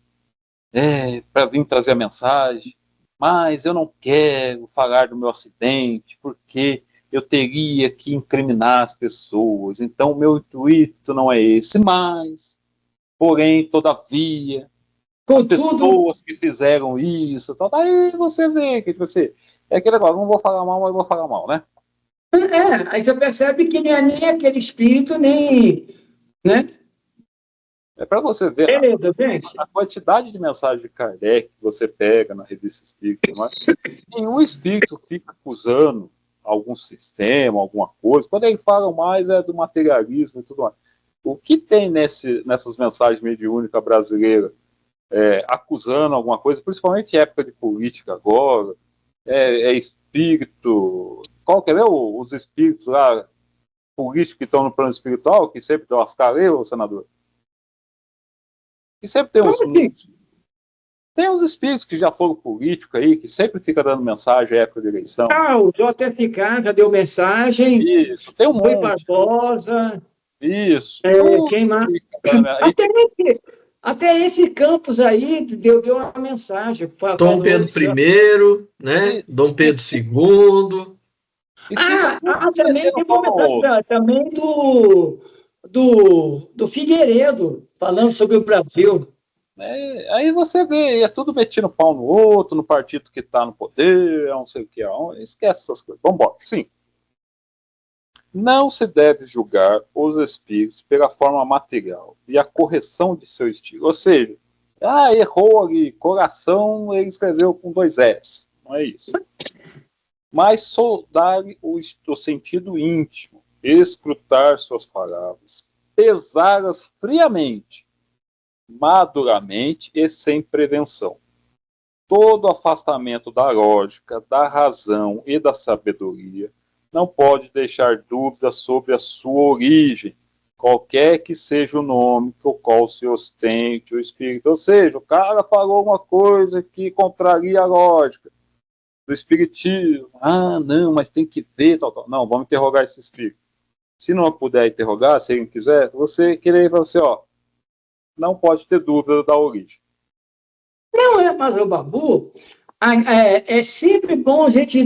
[SPEAKER 2] para vir trazer a mensagem, mas eu não quero falar do meu acidente, porque eu teria que incriminar as pessoas. Então, o meu intuito não é esse, mas, porém, todavia, as pessoas que fizeram isso, daí você vê que você... É aquele negócio, não vou falar mal, mas vou falar mal, né?
[SPEAKER 3] Aí você percebe que não é nem aquele espírito, nem... né?
[SPEAKER 2] É para você ver a quantidade de mensagens de Kardec que você pega na revista Espírita, mas nenhum espírito fica acusando algum sistema, alguma coisa. Quando eles falam mais é do materialismo e tudo mais. O que tem nessas mensagens mediúnicas brasileiras acusando alguma coisa, principalmente em época de política agora, espírito... Qual que é os espíritos lá políticos que estão no plano espiritual, que sempre dão as caras, senador? E sempre tem uns espíritos que já foram políticos aí, que sempre fica dando mensagem à época de eleição.
[SPEAKER 3] O JFK já deu mensagem.
[SPEAKER 2] Isso, tem um
[SPEAKER 3] Rui
[SPEAKER 2] monte.
[SPEAKER 3] Barbosa.
[SPEAKER 2] Isso.
[SPEAKER 3] Quem mais? Até esse Campos aí deu uma mensagem.
[SPEAKER 1] Dom Pedro I, né? Dom Pedro II.
[SPEAKER 3] Também tem uma mensagem também do Figueiredo, falando sobre o Brasil.
[SPEAKER 2] Aí você vê, é tudo metido pau no outro, no partido que está no poder, não sei o que, esquece essas coisas. Vamos embora. Sim. Não se deve julgar os espíritos pela forma material e a correção de seu estilo. Ou seja, errou ali, coração, ele escreveu com 2 S. Não é isso. Mas soldar-lhe o sentido íntimo, escrutar suas palavras, pesá-las friamente, maduramente e sem prevenção. Todo afastamento da lógica, da razão e da sabedoria não pode deixar dúvidas sobre a sua origem, qualquer que seja o nome com o qual se ostente o espírito. Ou seja, o cara falou uma coisa que contraria a lógica do espiritismo. Não, mas tem que ver, tal, tal. Não, vamos interrogar esse espírito. Se não puder interrogar, se ele quiser, você querer falar assim, não pode ter dúvida da origem.
[SPEAKER 3] Não, mas o Babu, é sempre bom a gente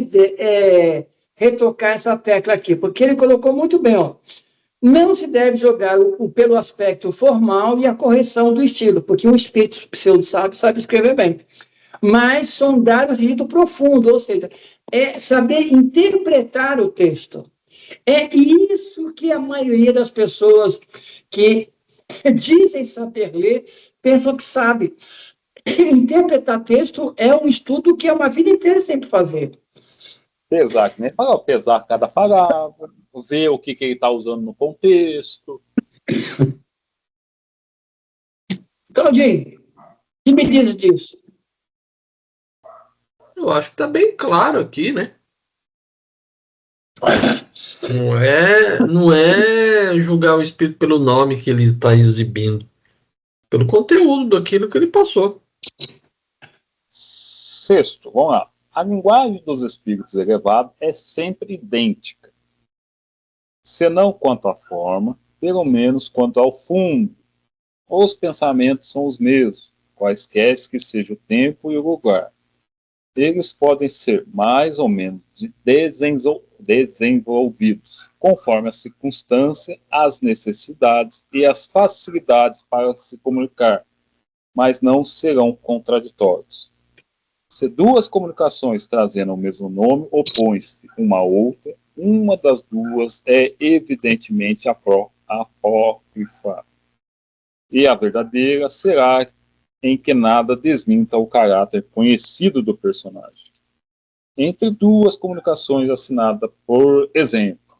[SPEAKER 3] retocar essa tecla aqui, porque ele colocou muito bem, não se deve jogar pelo aspecto formal e a correção do estilo, porque um espírito pseudo-sábio sabe escrever bem, mas sondar o sentido profundo, ou seja, é saber interpretar o texto. É isso que a maioria das pessoas que dizem saber ler pensam que sabe. Interpretar texto é um estudo que é uma vida inteira sempre fazer.
[SPEAKER 2] Pesar, que nem fala, pesar cada palavra, ver o que ele está usando no contexto.
[SPEAKER 3] Claudinho, o que me diz disso?
[SPEAKER 1] Eu acho que está bem claro aqui, né? Não é julgar o espírito pelo nome que ele está exibindo, pelo conteúdo daquilo que ele passou.
[SPEAKER 2] Sexto, vamos lá. A linguagem dos espíritos elevados é sempre idêntica, se não quanto à forma, pelo menos quanto ao fundo. Os pensamentos são os mesmos, quaisquer que seja o tempo e o lugar. Eles podem ser mais ou menos desenvolvidos, conforme a circunstância, as necessidades e as facilidades para se comunicar, mas não serão contraditórios. Se 2 comunicações trazendo o mesmo nome opõem-se uma à outra, uma das duas é evidentemente apócrifa, e a verdadeira será em que nada desminta o caráter conhecido do personagem. Entre 2 comunicações assinadas, por exemplo,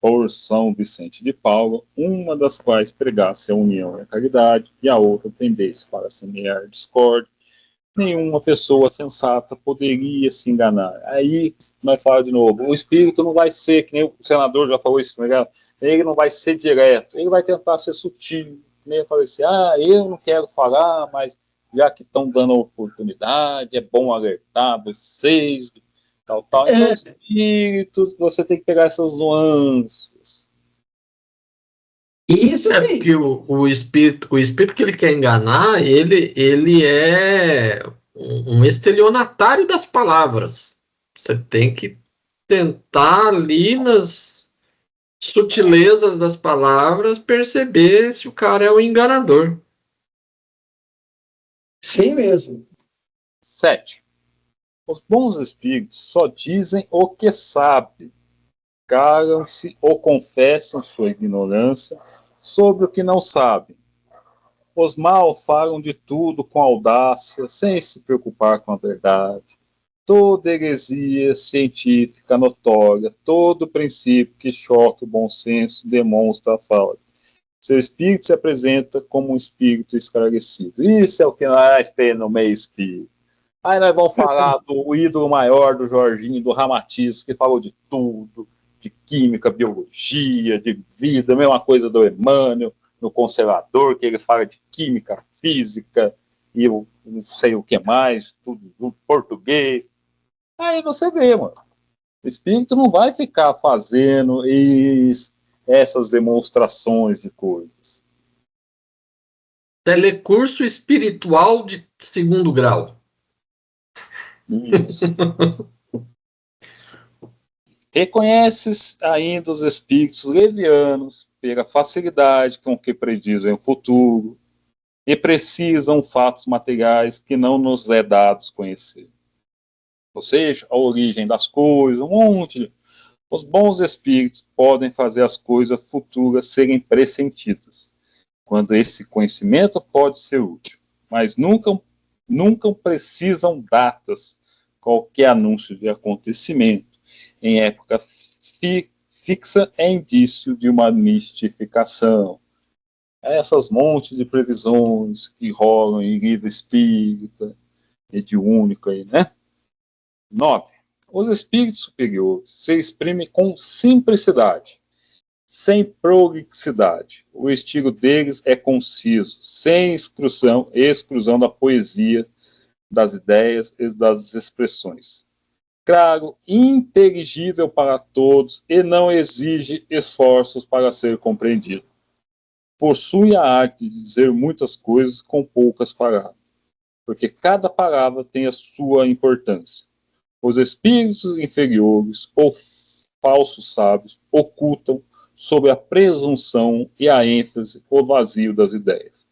[SPEAKER 2] por São Vicente de Paulo, uma das quais pregasse a união e a caridade, e a outra tendesse para semear discórdia, nenhuma pessoa sensata poderia se enganar. Aí, nós falamos de novo, o espírito não vai ser, que nem o senador já falou isso, ele não vai ser direto, ele vai tentar ser sutil, nem eu falei assim, eu não quero falar, mas já que estão dando a oportunidade, é bom alertar vocês, tal. Então, espíritos, você tem que pegar essas nuances.
[SPEAKER 3] Isso sim.
[SPEAKER 1] Porque o espírito que ele quer enganar, ele é um estelionatário das palavras. Você tem que tentar ali nas sutilezas das palavras perceber se o cara é o enganador.
[SPEAKER 3] Sim mesmo.
[SPEAKER 2] 7. Os bons espíritos só dizem o que sabem, calam-se ou confessam sua ignorância sobre o que não sabem. Os maus falam de tudo com audácia, sem se preocupar com a verdade. Toda heresia científica notória, todo princípio que choque o bom senso demonstra a falta. Seu espírito se apresenta como um espírito esclarecido. Isso é o que nós temos no meio espírito. Aí nós vamos falar do ídolo maior do Jorginho, do Ramatiz, que falou de tudo, de química, biologia, de vida, a mesma coisa do Emmanuel, no Conservador, que ele fala de química, física, e eu não sei o que mais, tudo no português. Aí você vê, mano, o espírito não vai ficar fazendo essas demonstrações de coisas.
[SPEAKER 1] Telecurso espiritual de 2º grau.
[SPEAKER 2] Isso. Reconheces ainda os espíritos levianos pela facilidade com que predizem o futuro, e precisam fatos materiais que não nos é dados conhecer. Ou seja, a origem das coisas, um monte de... Os bons espíritos podem fazer as coisas futuras serem pressentidas, quando esse conhecimento pode ser útil, mas nunca precisam datas, qualquer anúncio de acontecimento em época fixa é indício de uma mistificação. Essas montes de previsões que rolam em livro espírita, mediúnico aí, né? 9. Os espíritos superiores se exprimem com simplicidade, sem prolixidade. O estilo deles é conciso, sem exclusão da poesia, das ideias e das expressões. Claro, inteligível para todos e não exige esforços para ser compreendido. Possui a arte de dizer muitas coisas com poucas palavras, porque cada palavra tem a sua importância. Os espíritos inferiores ou falsos sábios ocultam sob a presunção e a ênfase o vazio das ideias.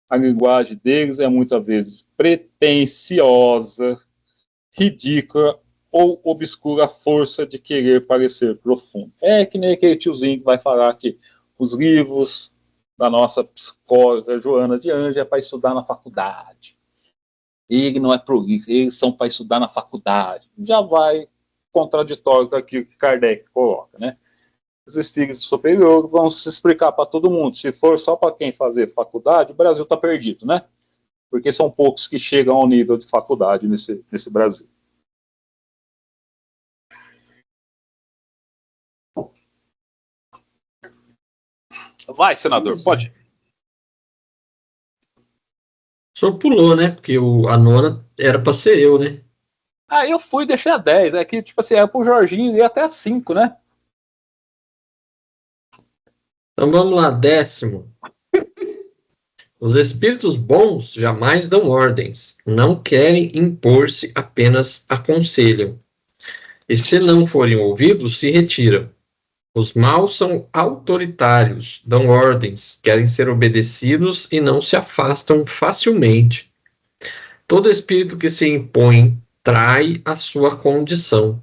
[SPEAKER 2] A linguagem deles é muitas vezes pretensiosa, ridícula ou obscura a força de querer parecer profundo. É que nem aquele tiozinho que vai falar que os livros da nossa psicóloga Joana de Anjos é para estudar na faculdade. Ele não é prolixo, eles são para estudar na faculdade. Já vai contraditório com aquilo que Kardec coloca, né? Os espíritos superiores vão se explicar para todo mundo. Se for só para quem fazer faculdade, o Brasil está perdido, né? Porque são poucos que chegam ao nível de faculdade nesse Brasil. Vai, senador, pode.
[SPEAKER 1] O senhor pulou, né? Porque a nona era para ser eu, né?
[SPEAKER 2] Ah, eu fui, deixei a 10. É que, tipo assim, é pro Jorginho ir até a 5, né?
[SPEAKER 1] Então vamos lá, 10º. Os espíritos bons jamais dão ordens, não querem impor-se, apenas aconselham. E se não forem ouvidos, se retiram. Os maus são autoritários, dão ordens, querem ser obedecidos e não se afastam facilmente. Todo espírito que se impõe trai a sua condição.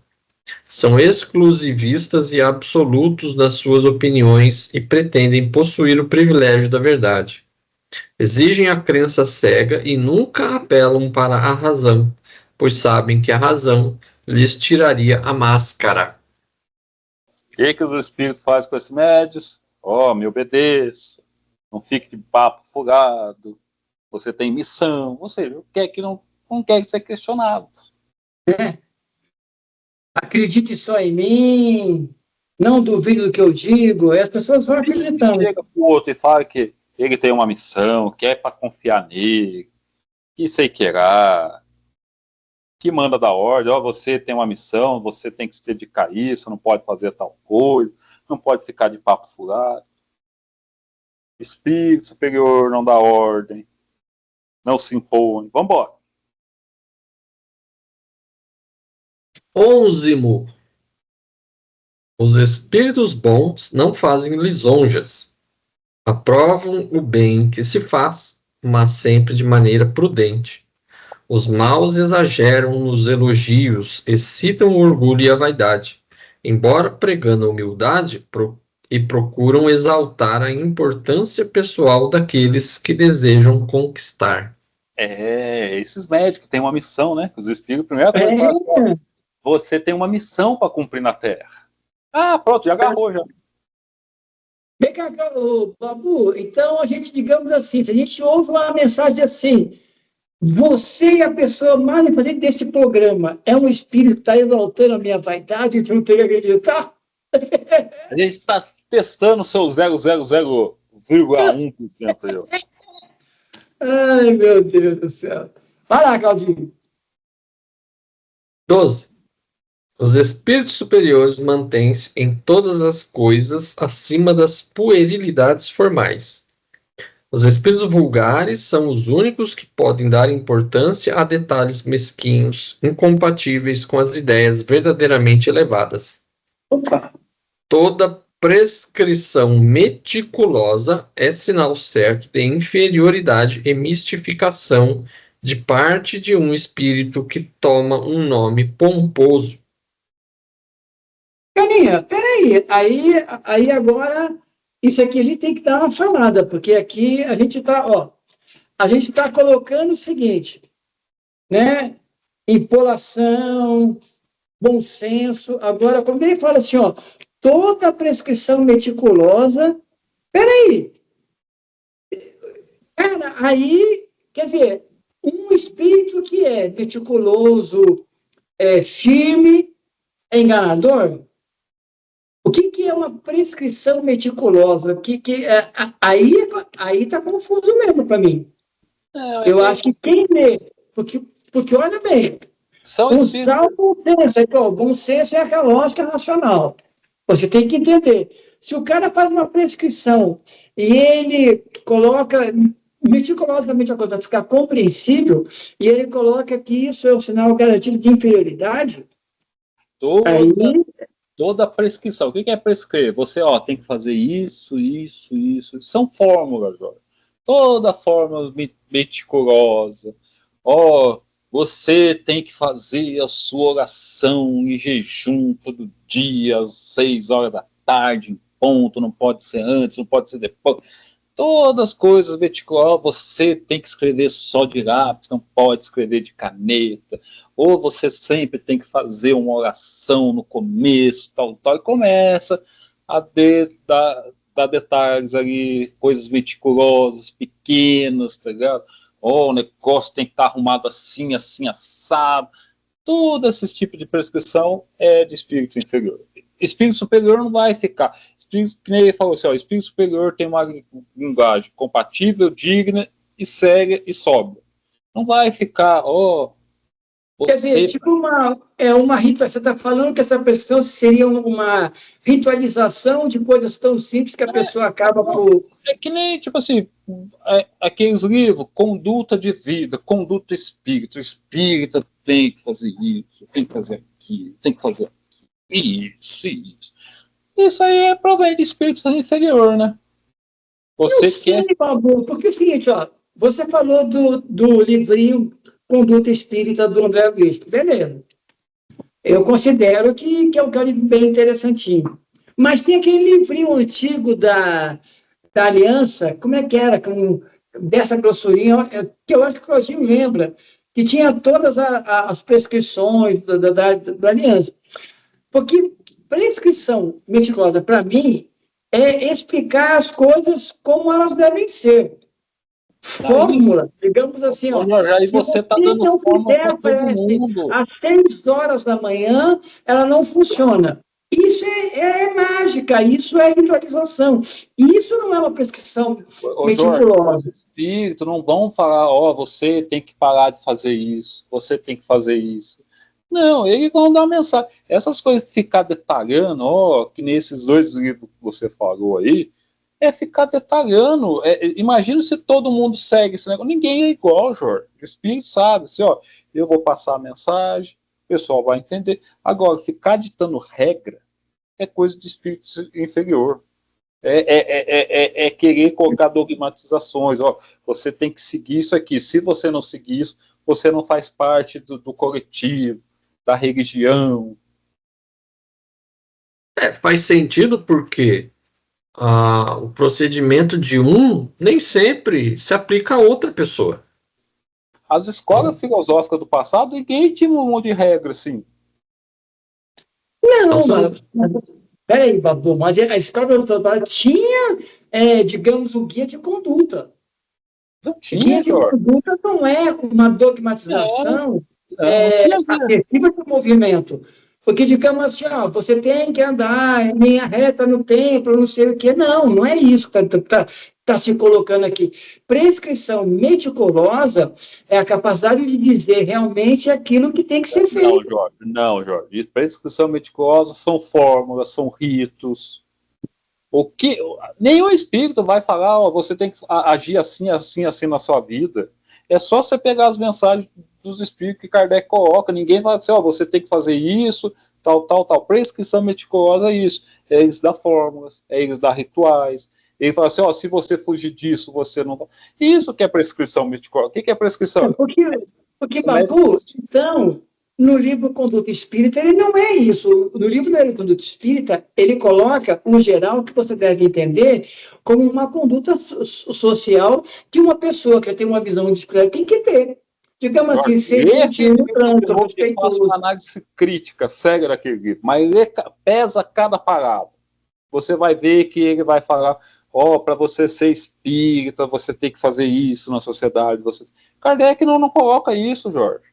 [SPEAKER 1] São exclusivistas e absolutos das suas opiniões e pretendem possuir o privilégio da verdade. Exigem a crença cega e nunca apelam para a razão, pois sabem que a razão lhes tiraria a máscara.
[SPEAKER 2] O que os espíritos fazem com esses médios? Me obedeça, não fique de papo fugado, você tem missão, ou seja, o que é que não quer ser questionado.
[SPEAKER 3] Acredite só em mim, não duvide do que eu digo, as pessoas vão acreditando.
[SPEAKER 2] Chega pro outro e fala que ele tem uma missão, que é para confiar nele, que sei que irá, que manda da ordem, você tem uma missão, você tem que se dedicar a isso, não pode fazer tal coisa, não pode ficar de papo furado. Espírito superior não dá ordem, não se impõe. Vamos embora.
[SPEAKER 1] 11º. Os espíritos bons não fazem lisonjas. Aprovam o bem que se faz, mas sempre de maneira prudente. Os maus exageram nos elogios, excitam o orgulho e a vaidade, embora pregando a humildade e procuram exaltar a importância pessoal daqueles que desejam conquistar.
[SPEAKER 2] Esses médicos têm uma missão, né? Os espíritos, primeiro falam assim, você tem uma missão para cumprir na Terra. Ah, pronto, já agarrou já.
[SPEAKER 3] Vem cá, Babu, então a gente, digamos assim, se a gente ouve uma mensagem assim, você é a pessoa mais importante desse programa, é um espírito que está exaltando a minha vaidade, então não tem que acreditar?
[SPEAKER 2] A gente está testando o seu 0,0,1% aí, ó.
[SPEAKER 3] Ai, meu Deus do céu. Vai lá, Claudinho.
[SPEAKER 1] 12. Os espíritos superiores mantêm-se em todas as coisas acima das puerilidades formais. Os espíritos vulgares são os únicos que podem dar importância a detalhes mesquinhos, incompatíveis com as ideias verdadeiramente elevadas.
[SPEAKER 3] Opa.
[SPEAKER 1] Toda prescrição meticulosa é sinal certo de inferioridade e mistificação de parte de um espírito que toma um nome pomposo.
[SPEAKER 3] Carinha, peraí. Aí agora, isso aqui a gente tem que dar uma falada, porque aqui a gente está colocando o seguinte, né? Impolação, bom senso. Agora, quando ele fala assim, ó, toda prescrição meticulosa, peraí. Cara, aí, quer dizer, um espírito que é meticuloso, firme, é enganador? O que é uma prescrição meticulosa? Aí está confuso mesmo para mim. Eu acho que quem lê, porque olha bem, usar o bom senso, então, o bom senso é aquela lógica racional. Você tem que entender. Se o cara faz uma prescrição e ele coloca meticulosamente a coisa para ficar compreensível, e ele coloca que isso é um sinal garantido de inferioridade,
[SPEAKER 2] Toda prescrição. O que é prescrever? Você tem que fazer isso, isso, isso. São fórmulas, Jorge. Toda fórmula meticulosa. Você tem que fazer a sua oração em jejum todo dia, às 6 horas da tarde, em ponto, não pode ser antes, não pode ser depois. Todas as coisas meticulosas, você tem que escrever só de lápis, não pode escrever de caneta, ou você sempre tem que fazer uma oração no começo, tal, e começa a dar detalhes ali, coisas meticulosas, pequenas, tá ligado? O negócio tem que estar arrumado assim, assim, assado. Todo esse tipo de prescrição é de espírito inferior. Espírito superior não vai ficar. Espírito, que nem ele falou assim, espírito superior tem uma linguagem compatível, digna e séria e sóbria. Não vai ficar,
[SPEAKER 3] Quer dizer, tipo uma você está falando que essa prescrição seria uma ritualização de coisas tão simples que a pessoa acaba por...
[SPEAKER 2] É que nem, tipo assim, aqueles livros, conduta de vida, conduta espírita. O espírita tem que fazer isso, tem que fazer aquilo, tem que fazer isso. Isso aí é problema de espírito inferior, né?
[SPEAKER 3] Babu, porque é o seguinte, você falou do livrinho Conduta Espírita do André Augusto, beleza. Eu considero que é um livro bem interessantinho. Mas tem aquele livrinho antigo da Aliança, como é que era, dessa grossurinha, que eu acho que o Claudinho lembra, que tinha todas as prescrições da Aliança. Porque prescrição meticulosa, para mim, é explicar as coisas como elas devem ser. Fórmula, digamos assim,
[SPEAKER 2] aí você está dando fórmula para todo mundo.
[SPEAKER 3] Às 6 horas da manhã, ela não funciona. Isso é mágica, isso é ritualização. Isso não é uma prescrição meticulosa.
[SPEAKER 2] Os espíritos não vão falar, você tem que parar de fazer isso, você tem que fazer isso. Não, eles vão dar uma mensagem. Essas coisas de ficar detalhando, que nesses 2 livros que você falou aí, é ficar detalhando. Imagina se todo mundo segue esse negócio. Ninguém é igual, Jorge. O espírito sabe, assim, eu vou passar a mensagem, o pessoal vai entender. Agora, ficar ditando regra é coisa de espírito inferior. É querer colocar dogmatizações. Você tem que seguir isso aqui. Se você não seguir isso, você não faz parte do coletivo, da religião.
[SPEAKER 1] Faz sentido porque o procedimento de nem sempre se aplica a outra pessoa.
[SPEAKER 2] As escolas filosóficas do passado, ninguém tinha um monte de regra, assim.
[SPEAKER 3] Não, peraí, Babu, mas a escola filosófica tinha, digamos, o guia de conduta.
[SPEAKER 2] Não tinha, Jorge.
[SPEAKER 3] Guia de conduta não é uma dogmatização acessível do movimento. Porque, digamos assim, você tem que andar em linha reta no templo, não sei o quê. Não é isso que está se colocando aqui. Prescrição meticulosa é a capacidade de dizer realmente aquilo que tem que ser feito.
[SPEAKER 2] Não, Jorge. Prescrição meticulosa são fórmulas, são ritos. Nenhum espírito vai falar, você tem que agir assim, assim, assim na sua vida. É só você pegar as mensagens dos espíritos que Kardec coloca. Ninguém fala assim, ó, você tem que fazer isso, tal. Prescrição meticulosa é isso. É eles dar fórmulas, é eles dar rituais. Ele fala assim, ó, se você fugir disso, você não... Isso que é prescrição meticulosa. O que é prescrição?
[SPEAKER 3] Porque Babu, então, no livro Conduta Espírita, ele não é isso. No livro Conduta Espírita, ele coloca o geral que você deve entender como uma conduta social que uma pessoa que tem uma visão de espírito tem que ter. Digamos assim, ser gentil, respeitoso.
[SPEAKER 2] Uma análise crítica, cega daquele livro, mas ele pesa cada parada. Você vai ver que ele vai falar, ó, para você ser espírita, você tem que fazer isso na sociedade. Kardec não coloca isso, Jorge.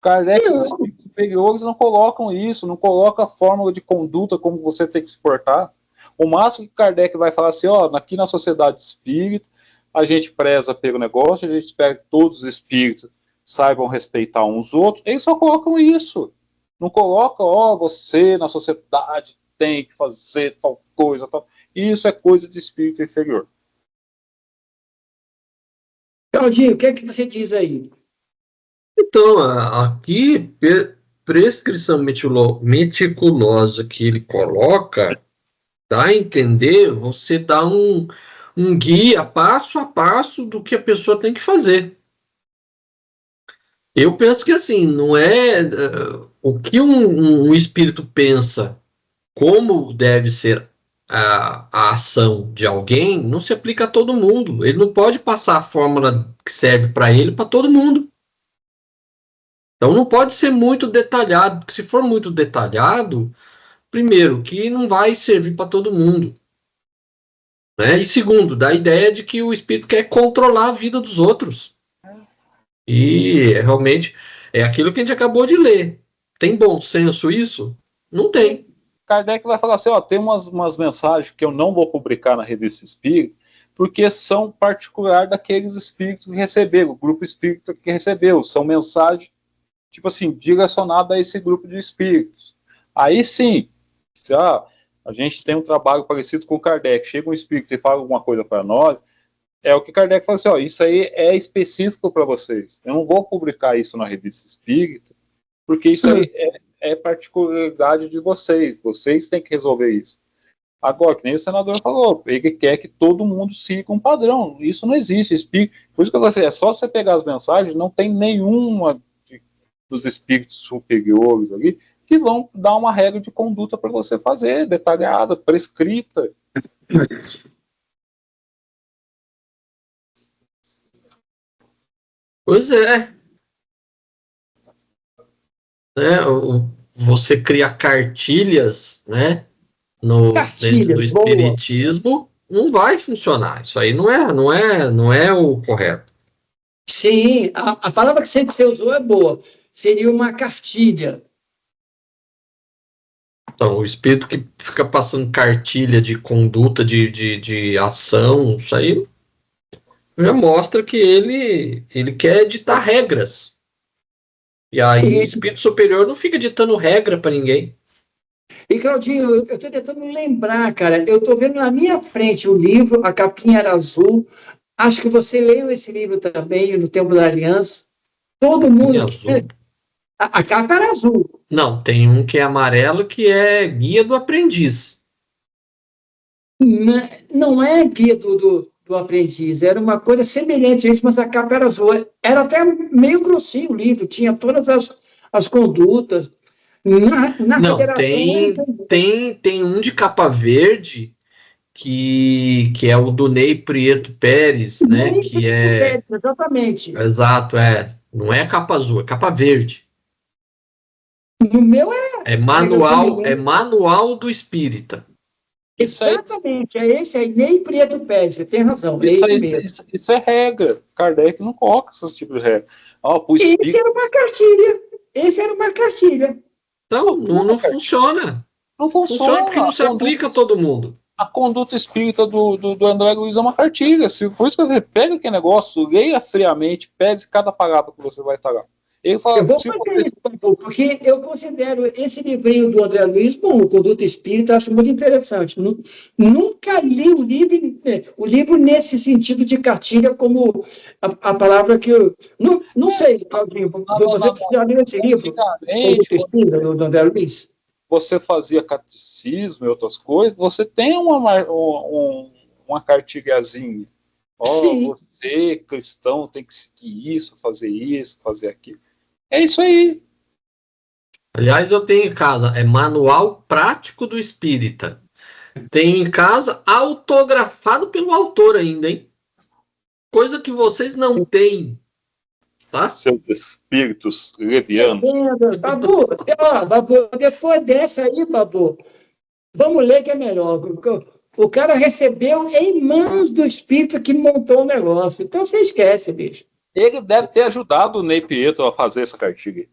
[SPEAKER 2] Kardec e os espíritos superiores não colocam isso, não coloca a fórmula de conduta, como você tem que se portar. O máximo que Kardec vai falar assim, ó, aqui na sociedade espírita, a gente preza pelo negócio, a gente espera que todos os espíritos saibam respeitar uns outros, eles só colocam isso. Não colocam, ó, você na sociedade tem que fazer tal coisa, tal. Isso é coisa de espírito inferior.
[SPEAKER 3] Claudinho, o que é que você diz aí?
[SPEAKER 1] Então, aqui, prescrição meticulosa que ele coloca, dá a entender, você dá um guia passo a passo do que a pessoa tem que fazer. Eu penso que assim, não é o que um espírito pensa, como deve ser a ação de alguém, não se aplica a todo mundo. Ele não pode passar a fórmula que serve para ele para todo mundo. Então não pode ser muito detalhado, porque se for muito detalhado, primeiro, que não vai servir para todo mundo. Né? E segundo, dá a ideia de que o espírito quer controlar a vida dos outros. E realmente é aquilo que a gente acabou de ler. Tem bom senso isso? Não tem.
[SPEAKER 2] Kardec vai falar assim, ó, tem umas mensagens que eu não vou publicar na revista Espírita, porque são particular daqueles espíritos que receberam, o grupo espírita que recebeu, são mensagens, tipo assim, direcionadas a esse grupo de espíritos. Aí sim, se a gente tem um trabalho parecido com o Kardec, chega um espírito e fala alguma coisa para nós, é o que Kardec fala assim, ó, isso aí é específico para vocês. Eu não vou publicar isso na revista Espírita, porque isso aí é particularidade de vocês. Vocês têm que resolver isso. Agora, que nem o senador falou, ele quer que todo mundo siga um padrão. Isso não existe. Por isso que eu falei, é só você pegar as mensagens, não tem nenhuma dos espíritos superiores ali que vão dar uma regra de conduta para você fazer, detalhada, prescrita.
[SPEAKER 1] Pois é. Você cria cartilhas, né? Dentro do espiritismo, não vai funcionar. Isso aí não é o correto.
[SPEAKER 3] Sim, a palavra que você usou é boa. Seria uma cartilha.
[SPEAKER 1] Então, o espírito que fica passando cartilha de conduta, de ação, isso aí já mostra que ele quer ditar regras. E aí o espírito superior não fica ditando regra para ninguém.
[SPEAKER 3] E, Claudinho, eu estou tentando lembrar, cara. Eu estou vendo na minha frente o livro, a capinha era azul. Acho que você leu esse livro também, No Tempo da Aliança. Todo mundo. A capa era azul.
[SPEAKER 1] Não, tem um que é amarelo, que é Guia do Aprendiz.
[SPEAKER 3] Não é Guia do Aprendiz, era uma coisa semelhante a isso, mas a capa era azul. Era até meio grossinho o livro, tinha todas as condutas.
[SPEAKER 1] Não, tem um de capa verde que é o do Ney Prieto Pérez, né? Que é.
[SPEAKER 3] Exatamente.
[SPEAKER 1] Exato, é. Não é capa azul, é capa verde.
[SPEAKER 3] No meu
[SPEAKER 1] é manual do espírita.
[SPEAKER 3] Exatamente, é esse aí, Ney Prieto Pérez, você tem razão.
[SPEAKER 2] Isso é regra. Kardec não coloca esses tipos de regra.
[SPEAKER 3] Esse era uma cartilha.
[SPEAKER 1] Então, não funciona.
[SPEAKER 2] Não funciona
[SPEAKER 1] porque não se aplica a todo mundo.
[SPEAKER 2] A conduta espírita do André Luiz é uma cartilha. Por isso que você pega aquele negócio, leia friamente, pese cada palavra que você vai estar lá. Ele fala,
[SPEAKER 3] Porque eu considero esse livrinho do André Luiz, bom, o Conduta Espírita, eu acho muito interessante. Nunca li o livro nesse sentido de cartilha, como a palavra que eu. Não sei, Claudinho, você já leu esse livro,
[SPEAKER 2] Antigamente,
[SPEAKER 3] Conduta Espírita, do André Luiz?
[SPEAKER 2] você fazia catecismo e outras coisas, você tem uma cartilhazinha.
[SPEAKER 3] Sim.
[SPEAKER 2] Você, cristão, tem que seguir isso, fazer aquilo. É isso aí.
[SPEAKER 1] Aliás, eu tenho em casa, Manual Prático do Espírita. Tenho em casa autografado pelo autor ainda, hein? Coisa que vocês não têm, tá?
[SPEAKER 2] Seus espíritos levianos.
[SPEAKER 3] Babu, Babu, depois dessa aí, Babu, vamos ler que é melhor. O cara recebeu em mãos do espírito que montou o negócio. Então você esquece, bicho.
[SPEAKER 2] Ele deve ter ajudado o Ney Pietro a fazer essa cartilha.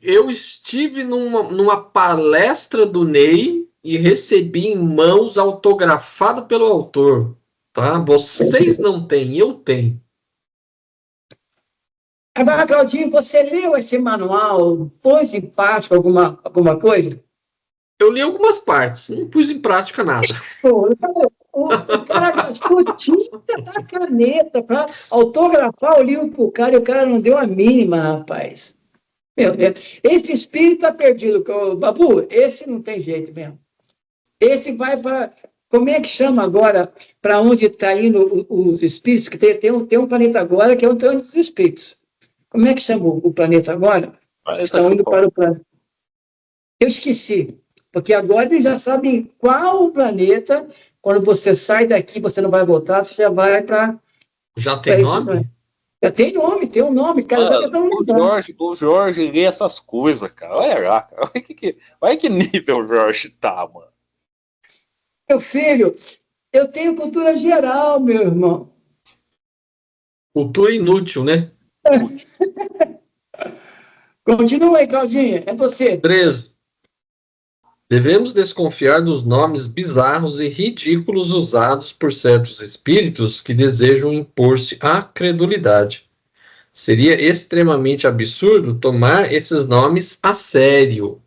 [SPEAKER 1] Eu estive numa palestra do Ney e recebi em mãos autografado pelo autor, tá? Vocês não têm, eu tenho.
[SPEAKER 3] Agora, Claudinho, você leu esse manual, pôs em prática alguma coisa?
[SPEAKER 1] Eu li algumas partes, não pus em prática nada.
[SPEAKER 3] Pô, o cara gastou tinta da caneta para autografar o livro pro cara e o cara não deu a mínima, rapaz. Meu Deus, esse espírito está perdido. Babu, esse não tem jeito mesmo. Esse vai para. Como é que chama agora para onde está indo os espíritos? Que tem um planeta agora que é o Trono dos Espíritos. Como é que chama o planeta agora? Estão indo para o planeta. Eu esqueci, porque agora eles já sabem qual o planeta. Quando você sai daqui, você não vai voltar, você já vai para.
[SPEAKER 1] Já tem nome?
[SPEAKER 3] Já tem um nome, cara.
[SPEAKER 2] O Jorge lê essas coisas, cara. Olha lá, cara. Olha que nível o Jorge tá, mano.
[SPEAKER 3] Meu filho, eu tenho cultura geral, meu irmão.
[SPEAKER 1] Cultura inútil, né?
[SPEAKER 3] Continua aí, Claudinha. É você.
[SPEAKER 1] 13. Devemos desconfiar dos nomes bizarros e ridículos usados por certos espíritos que desejam impor-se à credulidade. Seria extremamente absurdo tomar esses nomes a sério.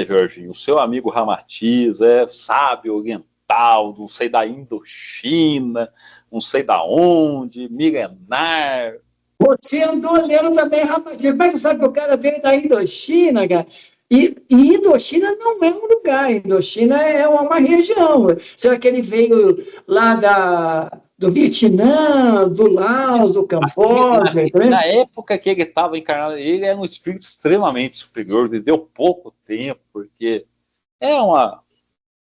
[SPEAKER 2] Jorginho, o seu amigo Ramatiz é sábio oriental, não sei da Indochina, não sei da onde, milenar.
[SPEAKER 3] Você andou lendo também, Ramatiz, mas você sabe que o cara veio da Indochina, cara? E Indochina não é um lugar, Indochina é uma região. Será que ele veio lá do Vietnã, do Laos, do Camboja?
[SPEAKER 2] Na época que ele estava encarnado, ele era um espírito extremamente superior, ele deu pouco tempo, porque é uma...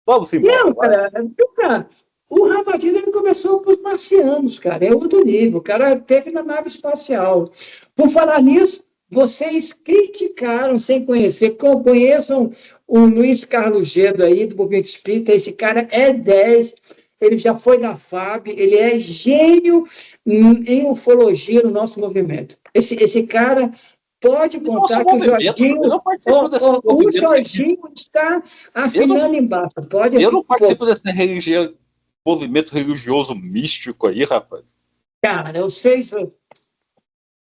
[SPEAKER 2] Vamos embora.
[SPEAKER 3] Não, cara, o Ramatiz ele começou com os marcianos, cara, é outro nível. O cara teve na nave espacial. Por falar nisso, vocês criticaram sem conhecer, conheçam o Luiz Carlos Gedo aí, do Movimento Espírita, esse cara é 10, ele já foi da FAB, ele é gênio em ufologia no nosso movimento. Esse cara pode contar que o Jorginho está assinando embaixo.
[SPEAKER 2] Eu não participo desse movimento religioso místico aí, rapaz.
[SPEAKER 3] Cara, eu sei,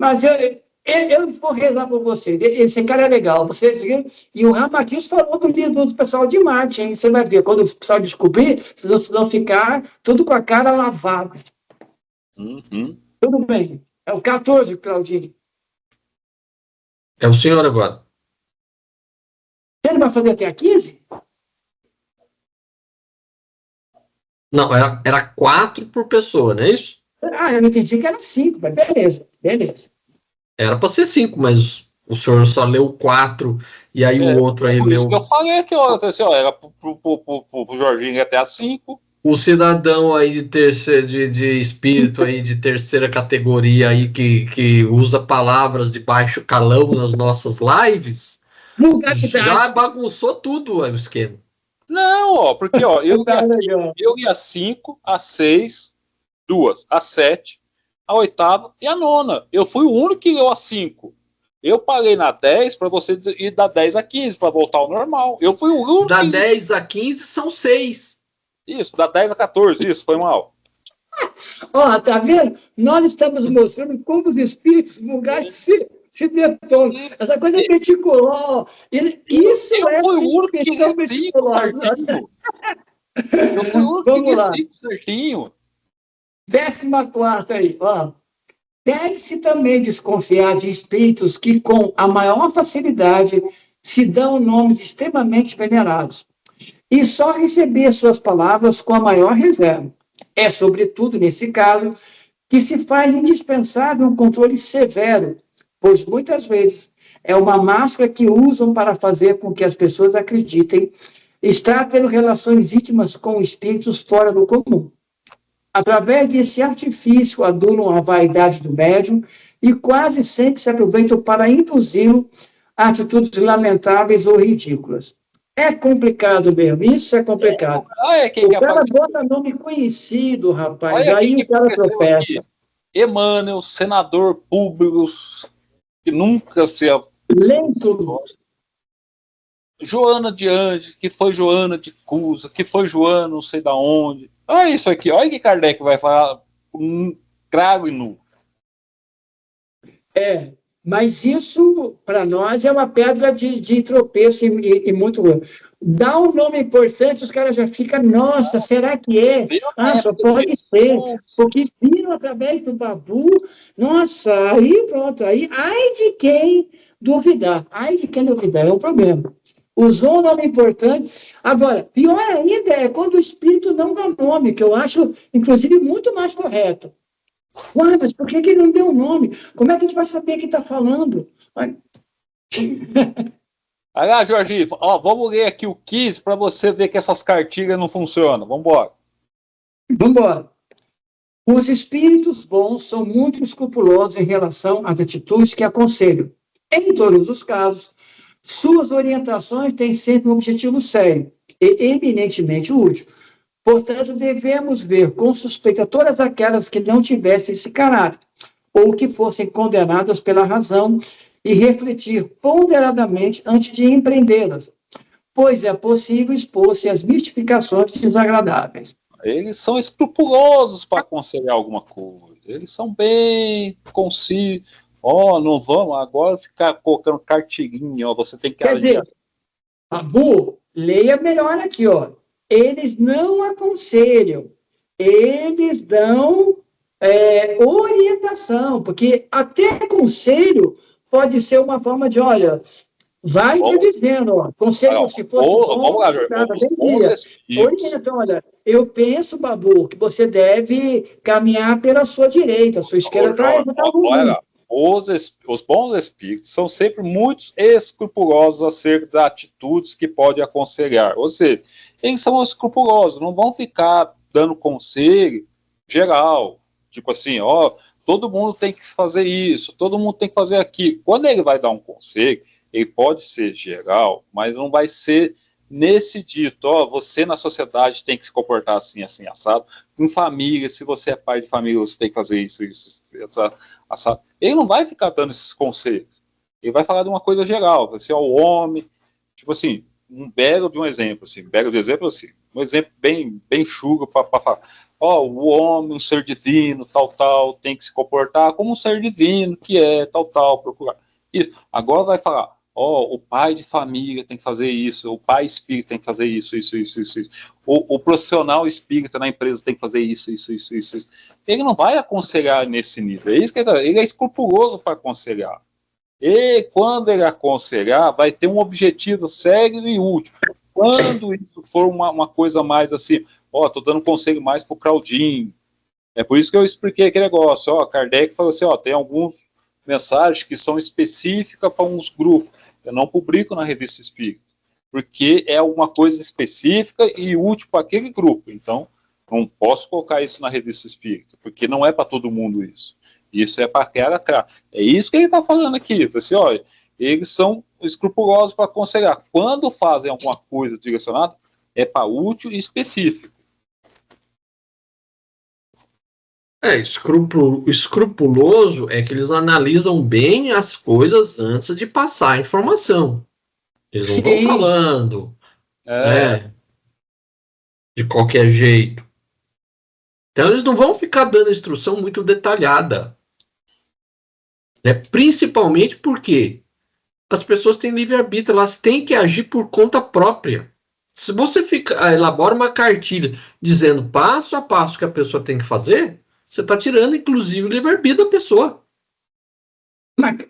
[SPEAKER 3] mas eu vou rezar por você. Esse cara é legal. Vocês viram? E o Ramatiz falou do livro do pessoal de Marte, hein? Você vai ver. Quando o pessoal descobrir, vocês vão ficar tudo com a cara lavada.
[SPEAKER 2] Uhum.
[SPEAKER 3] Tudo bem. É o 14, Claudinho.
[SPEAKER 1] É o senhor agora.
[SPEAKER 3] Você não vai fazer até a 15?
[SPEAKER 1] Não, era 4 por pessoa, não é isso?
[SPEAKER 3] Ah, eu entendi que era 5, mas beleza.
[SPEAKER 1] Era para ser 5, mas o senhor só leu 4 e aí o outro aí
[SPEAKER 2] por
[SPEAKER 1] leu...
[SPEAKER 2] Isso que eu falei que era pro Jorginho até a 5.
[SPEAKER 1] O cidadão aí de espírito aí de terceira categoria aí que usa palavras de baixo calão nas nossas lives já bagunçou tudo aí o esquema.
[SPEAKER 2] Não, porque eu ia a 5, a 6, 2, a 7, a 8ª e a 9ª. Eu fui o único que leu a 5. Eu parei na 10 para você ir da 10 a 15 para voltar ao normal. Eu fui o único.
[SPEAKER 1] Da 10 a 15 são 6.
[SPEAKER 2] Isso, da 10 a 14, isso, foi mal.
[SPEAKER 3] Ó, tá vendo? Nós estamos mostrando como os espíritos vulgares se detonam. Essa coisa é meticulosa. Isso
[SPEAKER 2] Eu
[SPEAKER 3] é
[SPEAKER 2] fui o único que
[SPEAKER 3] questão
[SPEAKER 2] reciclo
[SPEAKER 3] meticulosa.
[SPEAKER 2] certinho. Eu fui o único que
[SPEAKER 3] Vamos lá.
[SPEAKER 2] reciclo certinho.
[SPEAKER 3] 14ª aí, ó. Deve-se também desconfiar de espíritos que, com a maior facilidade, se dão nomes extremamente venerados, e só receber suas palavras com a maior reserva. É, sobretudo, nesse caso, que se faz indispensável um controle severo, pois muitas vezes é uma máscara que usam para fazer com que as pessoas acreditem estar tendo relações íntimas com espíritos fora do comum. Através desse artifício, adulam a vaidade do médium e quase sempre se aproveitam para induzi-lo a atitudes lamentáveis ou ridículas. É complicado mesmo, isso é complicado.
[SPEAKER 2] Olha quem
[SPEAKER 3] O
[SPEAKER 2] que
[SPEAKER 3] cara
[SPEAKER 2] apareceu.
[SPEAKER 3] bota nome conhecido, rapaz,
[SPEAKER 2] Olha quem
[SPEAKER 3] aí
[SPEAKER 2] que
[SPEAKER 3] o cara
[SPEAKER 2] apareceu aqui.
[SPEAKER 3] tropeça.
[SPEAKER 2] Emmanuel, senador público, que nunca se.
[SPEAKER 3] Lento.
[SPEAKER 2] Joana de Anjos, que foi Joana de Cusa, que foi Joana não sei da onde. Olha isso aqui, olha que Kardec vai falar crago e nu.
[SPEAKER 3] É, mas isso, para nós, é uma pedra de tropeço e muito. Dá um nome importante, os caras já ficam, nossa, será que é?
[SPEAKER 2] Deu na
[SPEAKER 3] Ah, só
[SPEAKER 2] época
[SPEAKER 3] pode
[SPEAKER 2] deles.
[SPEAKER 3] ser, porque viram através do Babu, nossa, aí pronto, aí, ai de quem duvidar, ai de quem duvidar, é um problema. Usou um nome importante. Agora, pior ainda é quando o espírito não dá nome, que eu acho, inclusive, muito mais correto. Ué, mas por que ele não deu o nome? Como é que a gente vai saber quem está falando?
[SPEAKER 2] Aí lá, Jorginho, ó, vamos ler aqui o 15 para você ver que essas cartilhas não funcionam. Vamos embora.
[SPEAKER 3] Vamos embora. Os espíritos bons são muito escrupulosos em relação às atitudes que aconselham. Em todos os casos, suas orientações têm sempre um objetivo sério e eminentemente útil. Portanto, devemos ver com suspeita todas aquelas que não tivessem esse caráter, ou que fossem condenadas pela razão, e refletir ponderadamente antes de empreendê-las, pois é possível expor-se às mistificações desagradáveis.
[SPEAKER 2] Eles são escrupulosos para aconselhar alguma coisa. Eles são bem concisos. Ó, não vamos agora ficar colocando cartilhinha, ó, você tem que
[SPEAKER 3] Quer
[SPEAKER 2] agir.
[SPEAKER 3] dizer, Babu, leia melhor aqui, ó. Eles não aconselham, eles dão orientação, porque até conselho pode ser uma forma de, olha, vai me dizendo, ó, conselho se fosse
[SPEAKER 2] vamos lá,
[SPEAKER 3] orienta, olha, eu penso, Babu, que você deve caminhar pela sua direita, a sua esquerda está
[SPEAKER 2] olha lá. Os bons espíritos são sempre muito escrupulosos acerca das atitudes que podem aconselhar. Ou seja, eles são escrupulosos, não vão ficar dando conselho geral. Tipo assim, ó, todo mundo tem que fazer isso, todo mundo tem que fazer aquilo. Quando ele vai dar um conselho, ele pode ser geral, mas não vai ser nesse dito, ó, você na sociedade tem que se comportar assim, assim, assado. Em família, se você é pai de família, você tem que fazer isso, assado. Ele não vai ficar dando esses conselhos. Ele vai falar de uma coisa geral, assim, ó, o homem, tipo assim, um belo de um exemplo, assim, um exemplo bem chulo para falar. Ó, o homem, um ser divino, tal, tem que se comportar como um ser divino que é, tal, procurar. Isso. Agora vai falar, ó, o pai de família tem que fazer isso, o pai espírita tem que fazer isso. O profissional espírita na empresa tem que fazer isso. Ele não vai aconselhar nesse nível. É isso que ele é escrupuloso para aconselhar. E quando ele aconselhar, vai ter um objetivo sério e útil. Quando isso for uma coisa mais assim, ó, tô dando conselho mais pro Claudinho. É por isso que eu expliquei aquele negócio, ó, Kardec falou assim, ó, tem alguns mensagens que são específicas para uns grupos. Eu não publico na Revista Espírita, porque é uma coisa específica e útil para aquele grupo. Então, não posso colocar isso na Revista Espírita, porque não é para todo mundo isso. Isso é para aquela classe. É isso que ele está falando aqui. Assim, ó, eles são escrupulosos para aconselhar. Quando fazem alguma coisa direcionada, é para útil e específico.
[SPEAKER 1] Escrupuloso é que eles analisam bem as coisas antes de passar a informação. Eles não vão falando de qualquer jeito. Então, eles não vão ficar dando instrução muito detalhada. Né? Principalmente porque as pessoas têm livre-arbítrio, elas têm que agir por conta própria. Se você elabora uma cartilha dizendo passo a passo que a pessoa tem que fazer, você está tirando, inclusive, o livre-arbítrio da pessoa.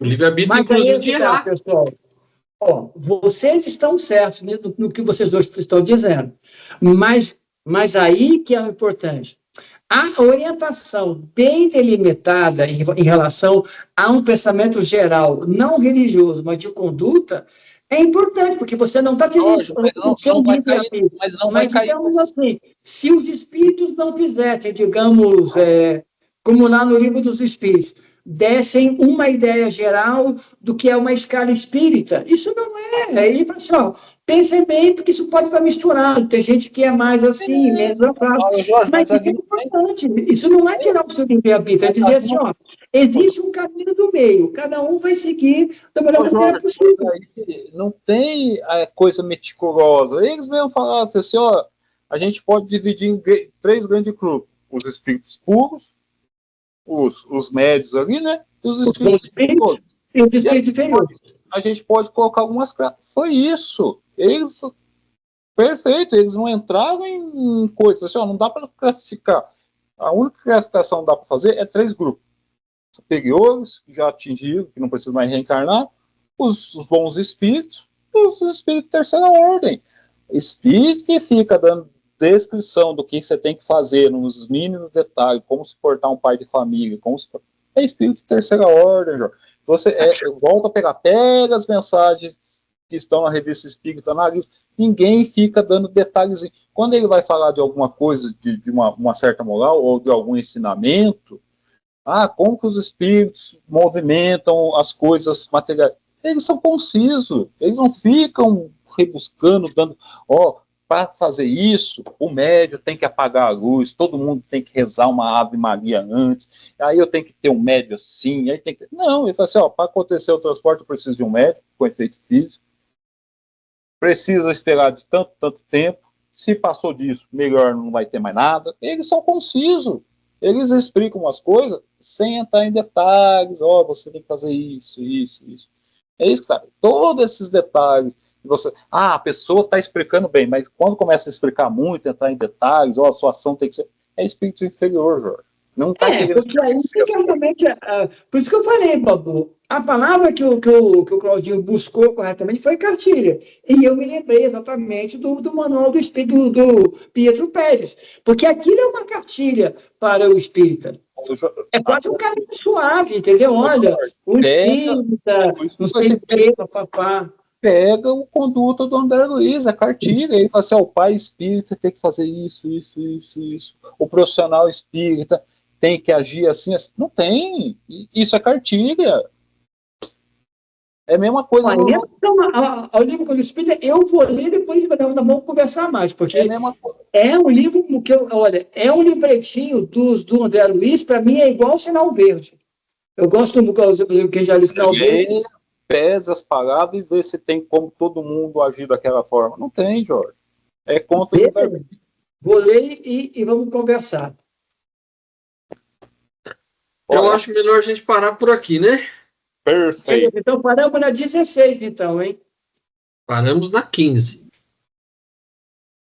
[SPEAKER 1] O livre-arbítrio, inclusive, de errar.
[SPEAKER 3] Pessoal. Ó, vocês estão certos no que vocês dois estão dizendo, mas aí que é o importante. A orientação bem delimitada em relação a um pensamento geral, não religioso, mas de conduta, é importante, porque você não está tendo
[SPEAKER 2] não vai cair, mas não vai cair.
[SPEAKER 3] Digamos assim, se os espíritos não fizessem, digamos, como lá no Livro dos Espíritos, dessem uma ideia geral do que é uma escala espírita, isso não é. Aí fala assim, ó, pensem bem, porque isso pode estar misturado. Tem gente que é mais assim, menos assim. Mas isso é importante. Isso não é tirar o seu livre-arbítrio, é dizer assim, ó, existe um caminho do meio, cada um vai seguir da melhor maneira possível.
[SPEAKER 2] Não tem coisa meticulosa. Eles mesmo falaram assim, ó, a gente pode dividir em 3 grandes grupos. Os espíritos puros, os médios ali, né? E os espíritos inferiores. A gente pode colocar algumas classes. Foi isso. Eles, perfeito, eles não entraram em coisas assim, ó, não dá para classificar. A única classificação que dá para fazer é 3 grupos. Superiores, que já atingiram, que não precisam mais reencarnar, os bons espíritos e os espíritos de terceira ordem. Espírito que fica dando descrição do que você tem que fazer nos mínimos detalhes, como se portar um pai de família, é espírito de terceira ordem, Jorge. Você volta a pega as mensagens que estão na revista Espírita, analisa, ninguém fica dando detalhes. Quando ele vai falar de alguma coisa, de uma certa moral, ou de algum ensinamento, como que os espíritos movimentam as coisas materiais, eles são concisos, eles não ficam rebuscando, dando, para fazer isso, o médium tem que apagar a luz, todo mundo tem que rezar uma Ave Maria antes, aí eu tenho que ter um médium assim, aí tem que... Não, ele fala assim, para acontecer o transporte eu preciso de um médium com efeito físico, precisa esperar de tanto tempo, se passou disso, melhor não vai ter mais nada. Eles são concisos, eles explicam as coisas sem entrar em detalhes, você tem que fazer isso. É isso que tá, todos esses detalhes, a pessoa está explicando bem, mas quando começa a explicar muito, entrar em detalhes, a sua ação tem que ser, é espírito inferior, Jorge. Não está querendo
[SPEAKER 3] por isso que eu falei, Babu, a palavra que o Claudinho buscou corretamente foi cartilha, e eu me lembrei exatamente do manual do espírito do Pietro Pérez, porque aquilo é uma cartilha para o espírita. É quase um caminho suave, entendeu? Olha, o espírita, não sei o que, papapá.
[SPEAKER 2] Pega o conduto do André Luiz, a cartilha, ele fala assim, o pai espírita tem que fazer isso. O profissional espírita tem que agir assim. Não tem. Isso é cartilha. É a mesma coisa.
[SPEAKER 3] O livro do Espírita, eu vou ler depois, nós vamos conversar mais, porque é um livro que é um livretinho do André Luiz, para mim é igual o Sinal Verde. Eu gosto do quem já leu Sinal Verde.
[SPEAKER 2] Pesa as palavras e vê se tem como todo mundo agir daquela forma. Não tem, Jorge. É contra o...
[SPEAKER 3] Vou ler e vamos conversar.
[SPEAKER 1] Eu acho melhor a gente parar por aqui, né?
[SPEAKER 2] Perfeito.
[SPEAKER 3] Então paramos na 16, então, hein?
[SPEAKER 1] Paramos na 15.